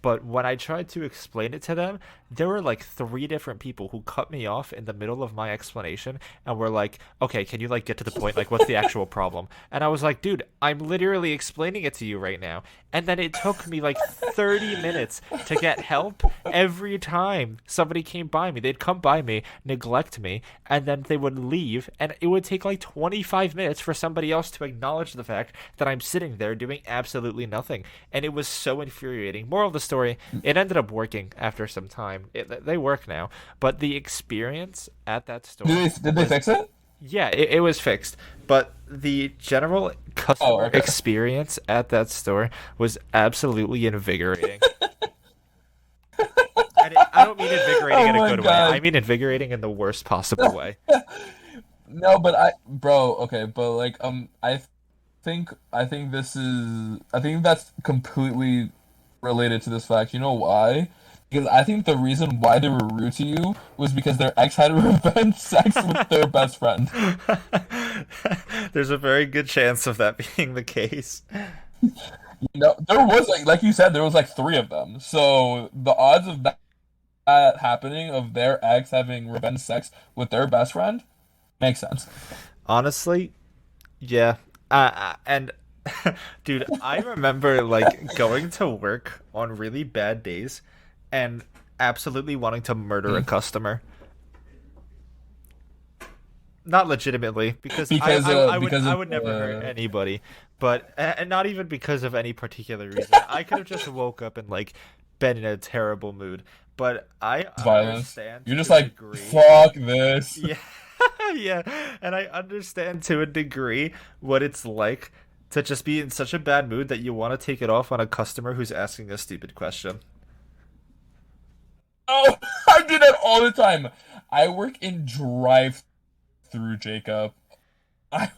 But when I tried to explain it to them, there were like three different people who cut me off in the middle of my explanation and were like, "Okay, can you like get to the point? Like, what's the actual problem?" And I was like, "Dude, I'm literally explaining it to you right now." And then it took me like 30 minutes to get help every time somebody came by me. They'd come by me, neglect me, and then they would leave, and it would take like 25 minutes for somebody else to acknowledge the fact that I'm sitting there doing absolutely nothing. And it was so infuriating. Moral of the story, it ended up working after some time. They work now, but the experience at that store Did they was, fix it? yeah, it was fixed, but the general Oh, customer okay. experience at that store was absolutely invigorating. And I don't mean invigorating Oh in a my good way. I god. mean invigorating in the worst possible way. No, but bro, okay, but like, I think that's completely related to this fact. You know why? Because I think the reason why they were rude to you was because their ex had revenge sex with their best friend. There's a very good chance of that being the case. You know, there was like you said, there was like three of them. So the odds of that happening, of their ex having revenge sex with their best friend, makes sense. Honestly, yeah. And dude, I remember like going to work on really bad days and absolutely wanting to murder a Mm. customer. Not legitimately, because I would never hurt anybody, but and not even because of any particular reason. I could have just woke up and like been in a terrible mood, but I Violence. understand You're just to a like, degree. fuck this. Yeah, yeah, and I understand to a degree what it's like to just be in such a bad mood that you want to take it off on a customer who's asking a stupid question. Oh, I do that all the time. I work in drive-through, Jacob. I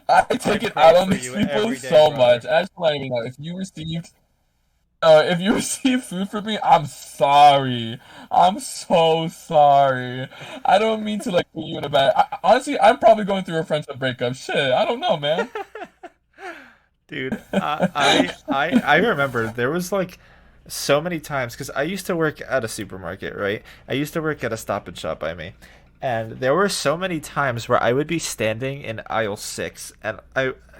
I I take it pray out on for these you people every day, so brother. much. I just want to let you know, if you receive food from me, I'm sorry. I'm so sorry. I don't mean to like put you in a bad. Honestly, I'm probably going through a friendship breakup. Shit, I don't know, man. Dude, I remember there was like so many times because I used to work at a supermarket, right? I used to work at a Stop and Shop by me, and there were so many times where I would be standing in aisle six, and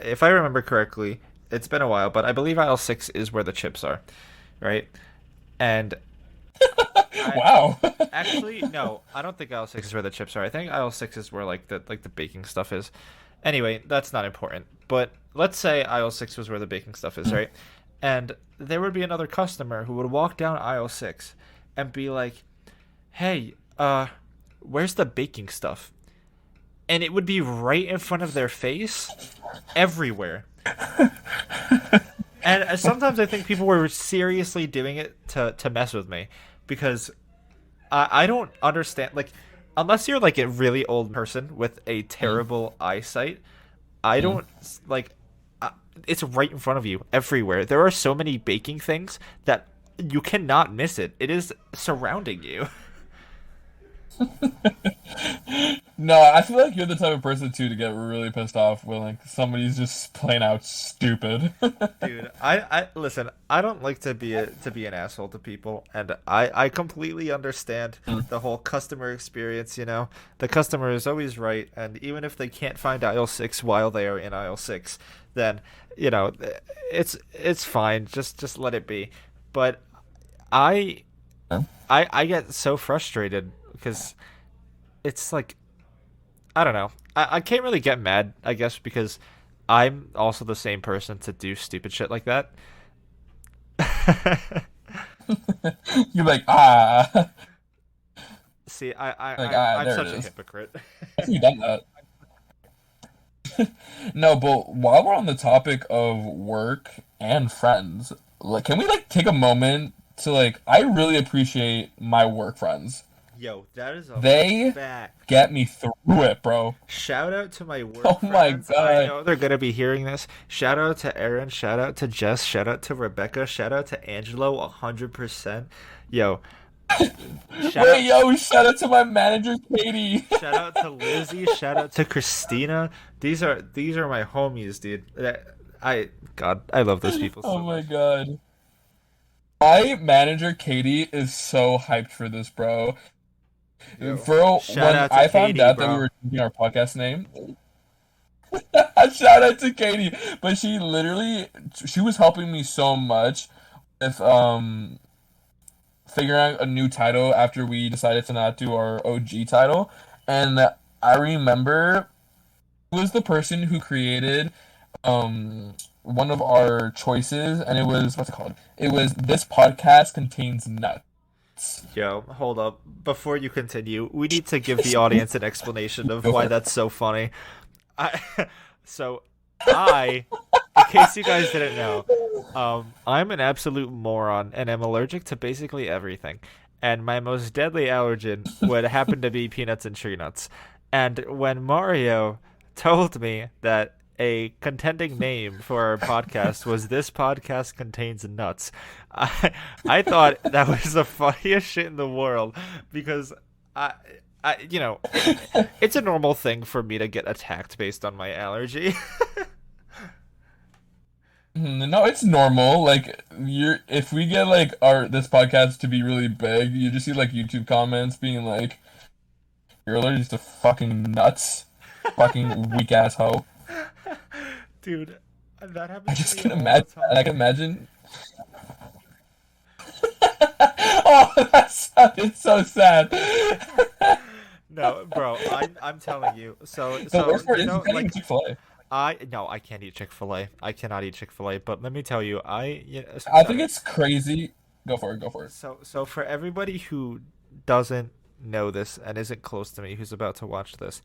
if I remember correctly, it's been a while, but I believe aisle six is where the chips are, right? And I Wow. actually no, I don't think aisle six is where the chips are. I think aisle six is where like the baking stuff is. Anyway, that's not important. But let's say aisle six was where the baking stuff is, right? And there would be another customer who would walk down aisle six and be like, "Hey, where's the baking stuff?" And it would be right in front of their face, everywhere. And sometimes I think people were seriously doing it to mess with me, because I don't understand, like, unless you're like a really old person with a Mm, terrible eyesight. I mm. don't like uh, it's right in front of you everywhere. There are so many baking things that you cannot miss it. It is surrounding you. No, I feel like you're the type of person too to get really pissed off when like somebody's just plain out stupid. Dude, I listen, I don't like to be an asshole to people, and I completely understand Mm. the whole customer experience, you know. The customer is always right, and even if they can't find aisle 6 while they are in aisle 6, then, you know, it's fine. Just let it be. But I I get so frustrated because it's like, I don't know. I can't really get mad, I guess, because I'm also the same person to do stupid shit like that. You're like, ah, See, like ah, I'm there it such a is. hypocrite. You done that? No, but while we're on the topic of work and friends, like, can we like take a moment to like? I really appreciate my work friends. Yo, that is a They fact. get me through it, bro. Shout out to my Oh work my friends. I God. know they're gonna be hearing this. Shout out to Aaron. Shout out to Jess. Shout out to Rebecca. Shout out to Angelo. 100%. Yo, shout Wait, out. yo, shout out to my manager, Katie. Shout out to Lizzie. Shout out to Christina. These are my homies, dude. God, I love those people Oh so my much. God. My manager, Katie, is so hyped for this, bro. Yo, For shout when out to I found Katie, out that we bro. were changing our podcast name, shout out to Katie. But she was helping me so much with figuring out a new title after we decided to not do our OG title. And I remember it was the person who created one of our choices, and it was what's it called? It was this podcast contains nuts. Yo, hold up. Before you continue, we need to give the audience an explanation of Go why for it. that's so funny. I so I, in case you guys didn't know, I'm an absolute moron and I'm allergic to basically everything. And my most deadly allergen would happen to be peanuts and tree nuts. And when Mario told me that a contending name for our podcast was "This Podcast Contains Nuts," I I thought that was the funniest shit in the world, because I you know, it's a normal thing for me to get attacked based on my allergy. No, it's normal. Like you're if we get like our this podcast to be really big, you just see like YouTube comments being like, "You're allergic to fucking nuts, fucking weak ass hoe." Dude, that I happens to just me can all the imagine, and I time. can imagine. Oh, that sounded so sad. No, bro, I'm telling you. The So worst part you is you know, can't even like, Chick-fil-A. I no, I can't eat Chick-fil-A. I cannot eat Chick-fil-A. But let me tell you, I think sorry. it's crazy. Go for it. Go for it. So for everybody who doesn't know this and isn't close to me, who's about to watch this,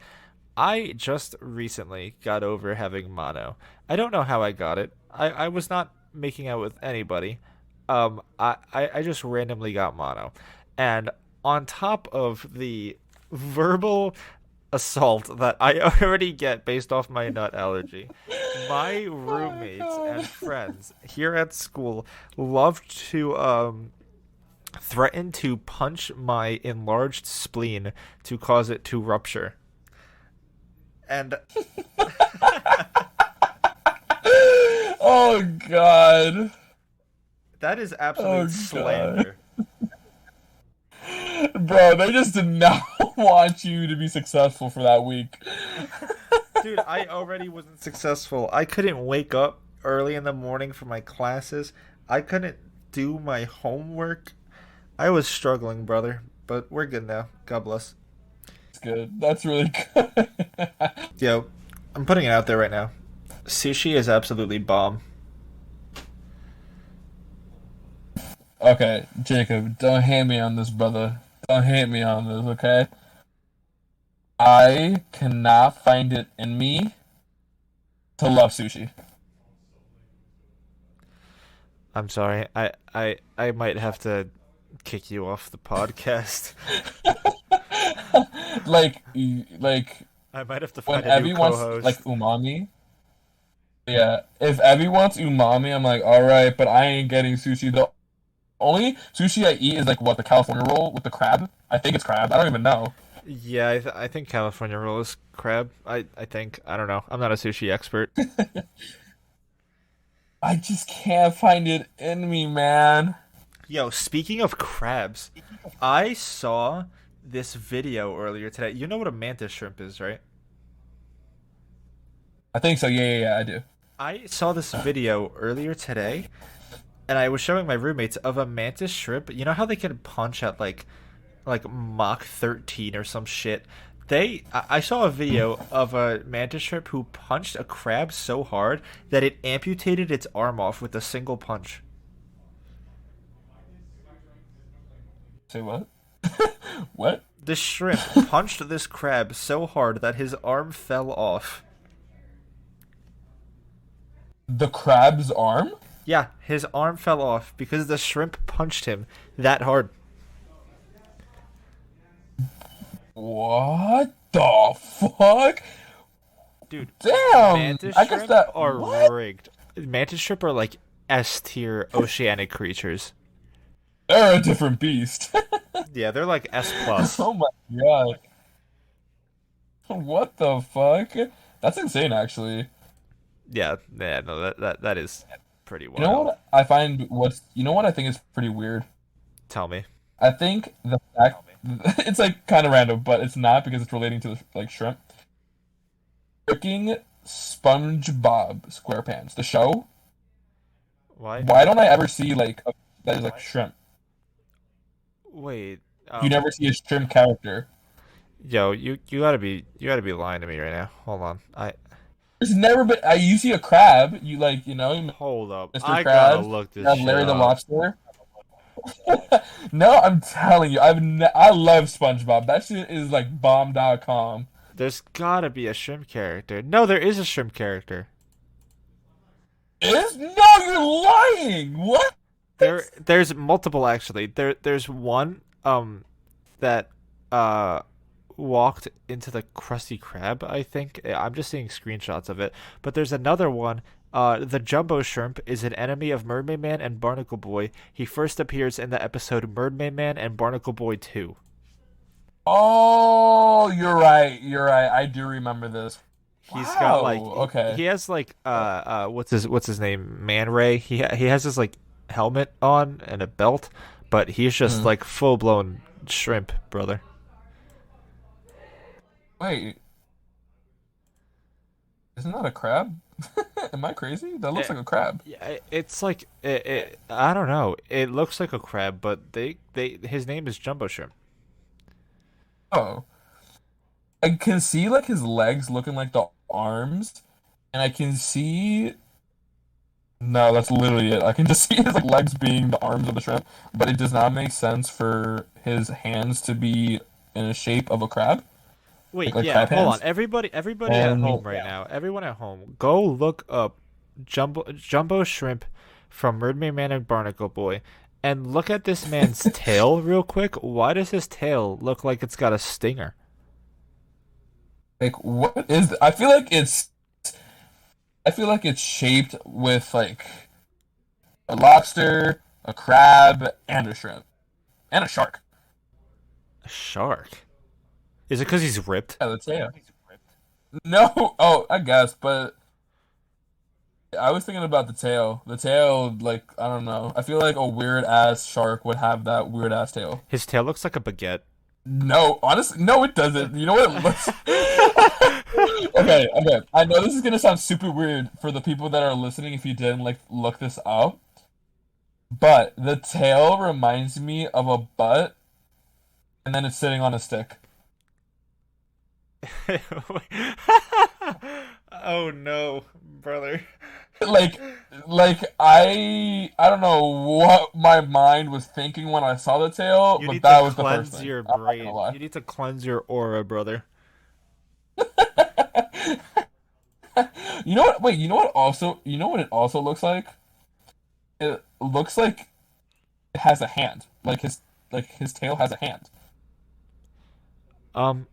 I just recently got over having mono. I don't know how I got it. I was not making out with anybody. I just randomly got mono. And on top of the verbal assault that I already get based off my nut allergy, my Oh my roommates and God. friends here at school love to threaten to punch my enlarged spleen to cause it to rupture. And Oh God. that is Oh absolute God. slander. Bro, they just did not want you to be successful for that week. Dude, I already wasn't successful. I couldn't wake up early in the morning for my classes. I couldn't do my homework. I was struggling, brother. But we're good now. God bless. That's good. That's really good. Yo, I'm putting it out there right now. Sushi is absolutely bomb. Okay, Jacob, don't hand me on this, brother. Don't hate me on this, okay? I cannot find it in me to love sushi. I'm sorry. I might have to kick you off the podcast. like I might have to when find a new Evie wants like co-host. umami. Yeah, if Evie wants umami, I'm like, all right, but I ain't getting sushi. The only sushi I eat is like what the California roll with the crab. I think it's crab. I don't even know. Yeah, I think California roll is crab. I think. I don't know. I'm not a sushi expert. I just can't find it in me, man. Yo, speaking of crabs, I saw this video earlier today. You know what a mantis shrimp is, right? I think so. Yeah, I do. I saw this video earlier today, and I was showing my roommates of a mantis shrimp. You know how they can punch at like Mach 13 or some shit. I saw a video of a mantis shrimp who punched a crab so hard that it amputated its arm off with a single punch. Say what? What? The shrimp punched this crab so hard that his arm fell off. The crab's arm? Yeah, his arm fell off because the shrimp punched him that hard. What the fuck? Dude, Damn! mantis I guess shrimp that. are What? rigged. Mantis shrimp are like S tier oceanic creatures. They're a different beast. Yeah, they're like S plus. Oh my god. What the fuck? That's insane, actually. Yeah, no, that is pretty You know wild. what I find what's you know what I think is pretty weird? Tell me. I think the fact it's like kind of random, but it's not because it's relating to like shrimp. Freaking SpongeBob SquarePants, the show. Why? Why don't I ever see like that is like shrimp? Wait. You never see a shrimp character. Yo, you gotta be lying to me right now. Hold on. There's never been. You see a crab, you like Hold up. Mr. I gotta Krabs, look you this have shit Larry the up. Lobster. No, I'm telling you, I love SpongeBob. That shit is like bomb.com. There's gotta be a shrimp character. No, there is a shrimp character. Is no, you're lying. What? There's multiple actually. There's one that uh walked into the Krusty Krab, I think. I'm just seeing screenshots of it. But there's another one. The Jumbo Shrimp is an enemy of Mermaid Man and Barnacle Boy. He first appears in the episode Mermaid Man and Barnacle Boy 2. Oh, you're right. You're right. I do remember this. He's got Wow. like Okay. he has like what's his name? Man Ray. He has his like helmet on and a belt, but he's just Hmm. like full blown shrimp, brother. Wait, isn't that a crab? Am I crazy? That looks Eh, like a crab. Yeah, it's like I don't know. It looks like a crab, but they his name is Jumbo Shrimp. Oh, I can see like his legs looking like the arms, and I can see. No, that's literally it. I can just see his like legs being the arms of the shrimp, but it does not make sense for his hands to be in a shape of a crab, Wait, like yeah, crab hold on. hands. Everybody at And home right now. Everyone at home, go look up Jumbo Shrimp from Mermaid Man and Barnacle Boy, and look at this man's tail real quick. Why does his tail look like it's got a stinger? like, what is? I feel like it's shaped with like a lobster, a crab, and a shrimp, and a shark. A shark? Is it because he's ripped? Yeah, the tail. No, oh, I guess, but I was thinking about the tail. The tail, like, I don't know. I feel like a weird ass shark would have that weird ass tail. His tail looks like a baguette. No, honestly, no, it doesn't. You know what it looks? Okay. I know this is gonna sound super weird for the people that are listening if you didn't like look this up, but the tail reminds me of a butt, and then it's sitting on a stick. Oh no, brother. like I don't know what my mind was thinking when I saw the tail, You but need to that was the first cleanse thing. your I'm not gonna brain. lie. You need to cleanse your aura, brother. You know what? Wait, you know what it also looks like? It looks like it has a hand. Like his tail has a hand. Um,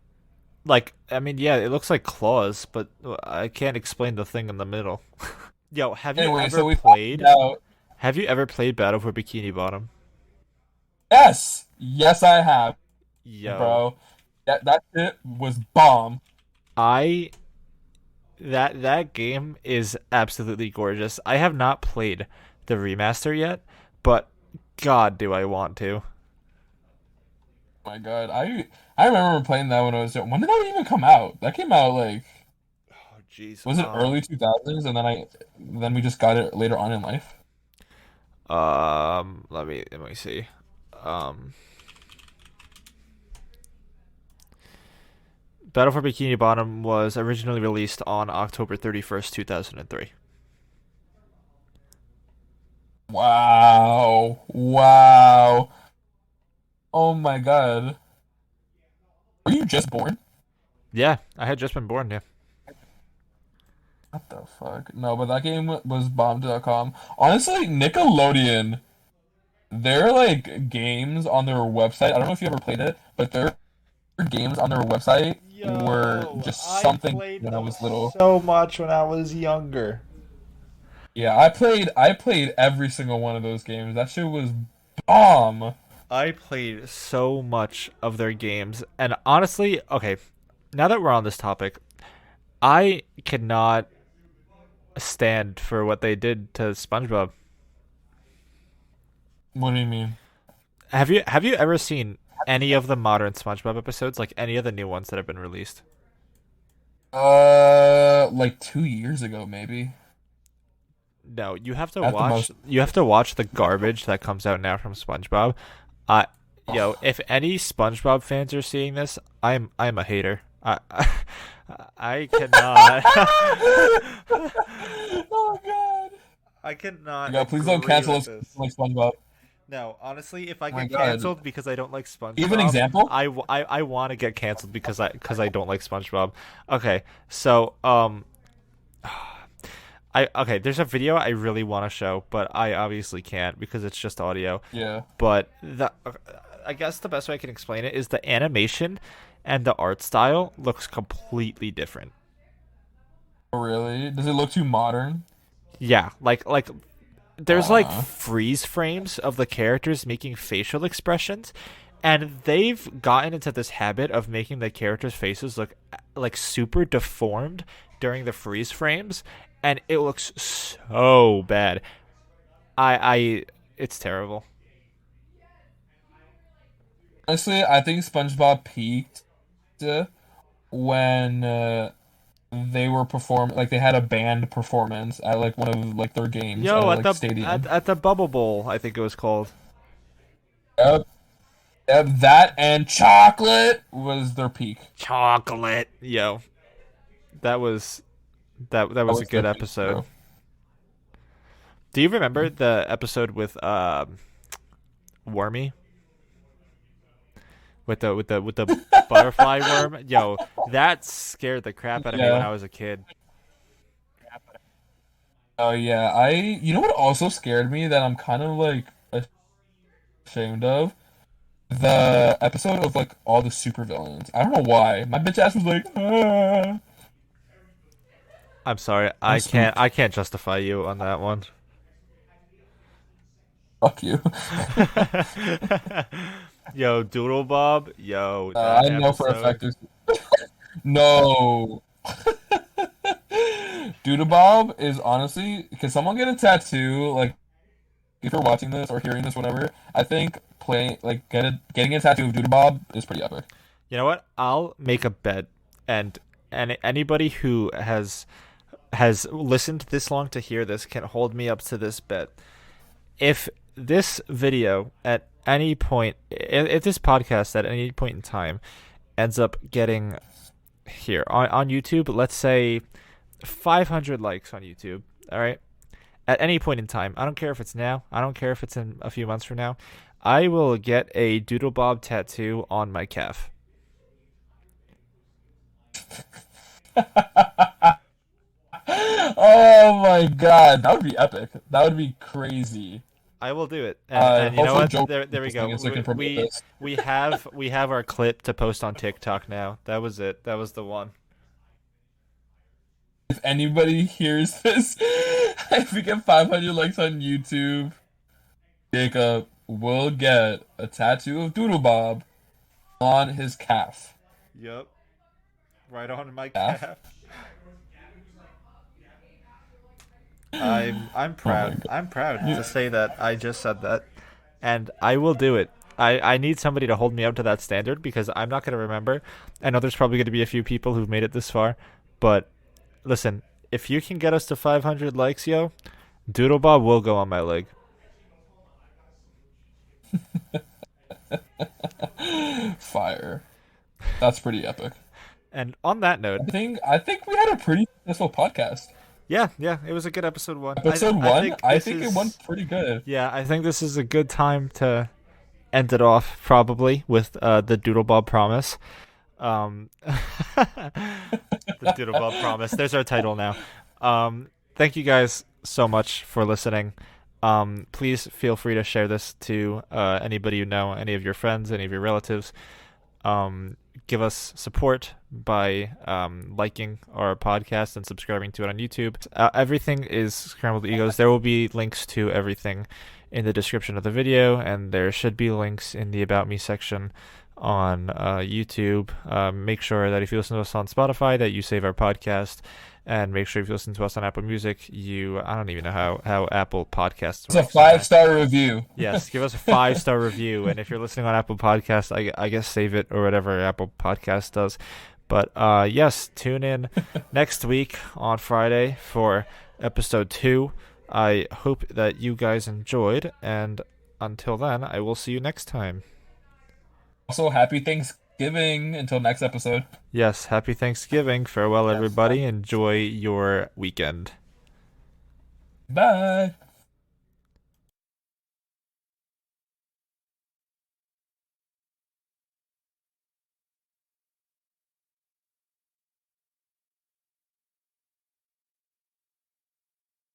like I mean, yeah, it looks like claws, but I can't explain the thing in the middle. Yo, Anyway, so we talked about Have you ever played Battle for Bikini Bottom? yes, yes, I have, Yo, bro. That shit was bomb. I that game is absolutely gorgeous. I have not played the remaster yet, but God, do I want to. Oh my God, I remember playing that when I was young. When did that even come out? That came out like Oh, jeez. was it early 2000s, and then we just got it later on in life. Let me see. Um, Battle for Bikini Bottom was originally released on October 31st, 2003. Wow, wow. Oh my God, were you just born? Yeah, I had just been born. Yeah. What the fuck? No, but that game was bomb.com. Honestly, Nickelodeon, their like games on their website. I don't know if you ever played it, but their games on their website were Yo, just I something played when I them was little. so much when I was younger. Yeah, I played every single one of those games. That shit was bomb. I played so much of their games, and honestly, okay, now that we're on this topic, I cannot stand for what they did to SpongeBob. What do you mean? Have you ever seen any of the modern SpongeBob episodes, like any of the new ones that have been released? Like 2 years ago, maybe. No, you have to At the watch most. the garbage that comes out now from SpongeBob. I Yo, if any SpongeBob fans are seeing this, I'm a hater. I cannot Oh God. I cannot Yeah, please don't agree cancel with us this. like SpongeBob. No, honestly, if I Oh my get God. canceled because I don't like Give an SpongeBob, example. I want to get canceled because I don't like SpongeBob. Okay, so I okay, there's a video I really want to show, but I obviously can't because it's just audio. Yeah. But the I guess the best way I can explain it is the animation and the art style looks completely different. Oh, really? Does it look too modern? Yeah, like there's like Uh, freeze frames of the characters making facial expressions, and they've gotten into this habit of making the characters' faces look like super deformed during the freeze frames, and it looks so bad. I it's terrible. Honestly, I think SpongeBob peaked when they were like they had a band performance at like one of like their games at Yo, like stadium. at the Bubble Bowl, I think it was called. Yep, yep, that and chocolate was their peak. Chocolate. Yo, that was that That was a was their good peak, episode. bro. Do you remember the episode with Wormy with the butterfly worm? Yo, that scared the crap out of me when Yeah. I was a kid. Oh yeah. You know what also scared me that I'm kind of like ashamed of? The episode of like all the supervillains. I don't know why. My bitch ass was like, ah. I'm sorry, I'm spooked. I can't justify you on that one. Fuck you. Yo, Doodlebob, yo, that I know for a episode. fact there's no. Doodlebob is honestly, can someone get a tattoo? Like, if you're watching this or hearing this, whatever, I think getting a tattoo of Doodlebob is pretty epic. You know what? I'll make a bet, and anybody who has listened this long to hear this can hold me up to this bet. If this video at any point, if this podcast at any point in time ends up getting here on YouTube, let's say 500 likes on YouTube, all right? at any point in time. I don't care if it's now. I don't care if it's in a few months from now. I will get a Doodlebob tattoo on my calf. Oh my God, that would be epic. That would be crazy. I will do it. And you know Hopefully what? Joe There we listening go. and so can promote this. We have our clip to post on TikTok now. That was it. That was the one. If anybody hears this, if we get 500 likes on YouTube, Jacob will get a tattoo of Doodlebob on his calf. Yep. Right on my Calf? calf. I'm Oh my proud. God. I'm proud You, to say that I just said that, and I will do it. I need somebody to hold me up to that standard because I'm not going to remember. I know there's probably going to be a few people who've made it this far, but listen, if you can get us to 500 likes, yo, Doodlebob will go on my leg. fire. That's pretty epic. And on that note, I think we had a pretty successful podcast. yeah, yeah, it was a good episode one. Episode I one, think I this think it is went pretty good. yeah, I think this is a good time to end it off probably with the Doodlebob promise. The Doodlebob promise. There's our title now. Thank you guys so much for listening. Please feel free to share this to anybody you know, any of your friends, any of your relatives. Give us support by liking our podcast and subscribing to it on YouTube. Everything is Scrambled Egos. There will be links to everything in the description of the video, and there should be links in the About Me section on YouTube. Make sure that if you listen to us on Spotify, that you save our podcast, and make sure if you listen to us on Apple Music, I don't even know how Apple Podcasts It's a works. So 5-star review. yes, give us a 5-star review, and if you're listening on Apple Podcasts, I guess save it or whatever Apple Podcast does. But yes, tune in next week on Friday for episode 2. I hope that you guys enjoyed, and until then, I will see you next time. Also, happy Thanksgiving until next episode. Yes, happy Thanksgiving. Farewell, Yes. everybody. Enjoy your weekend. Bye.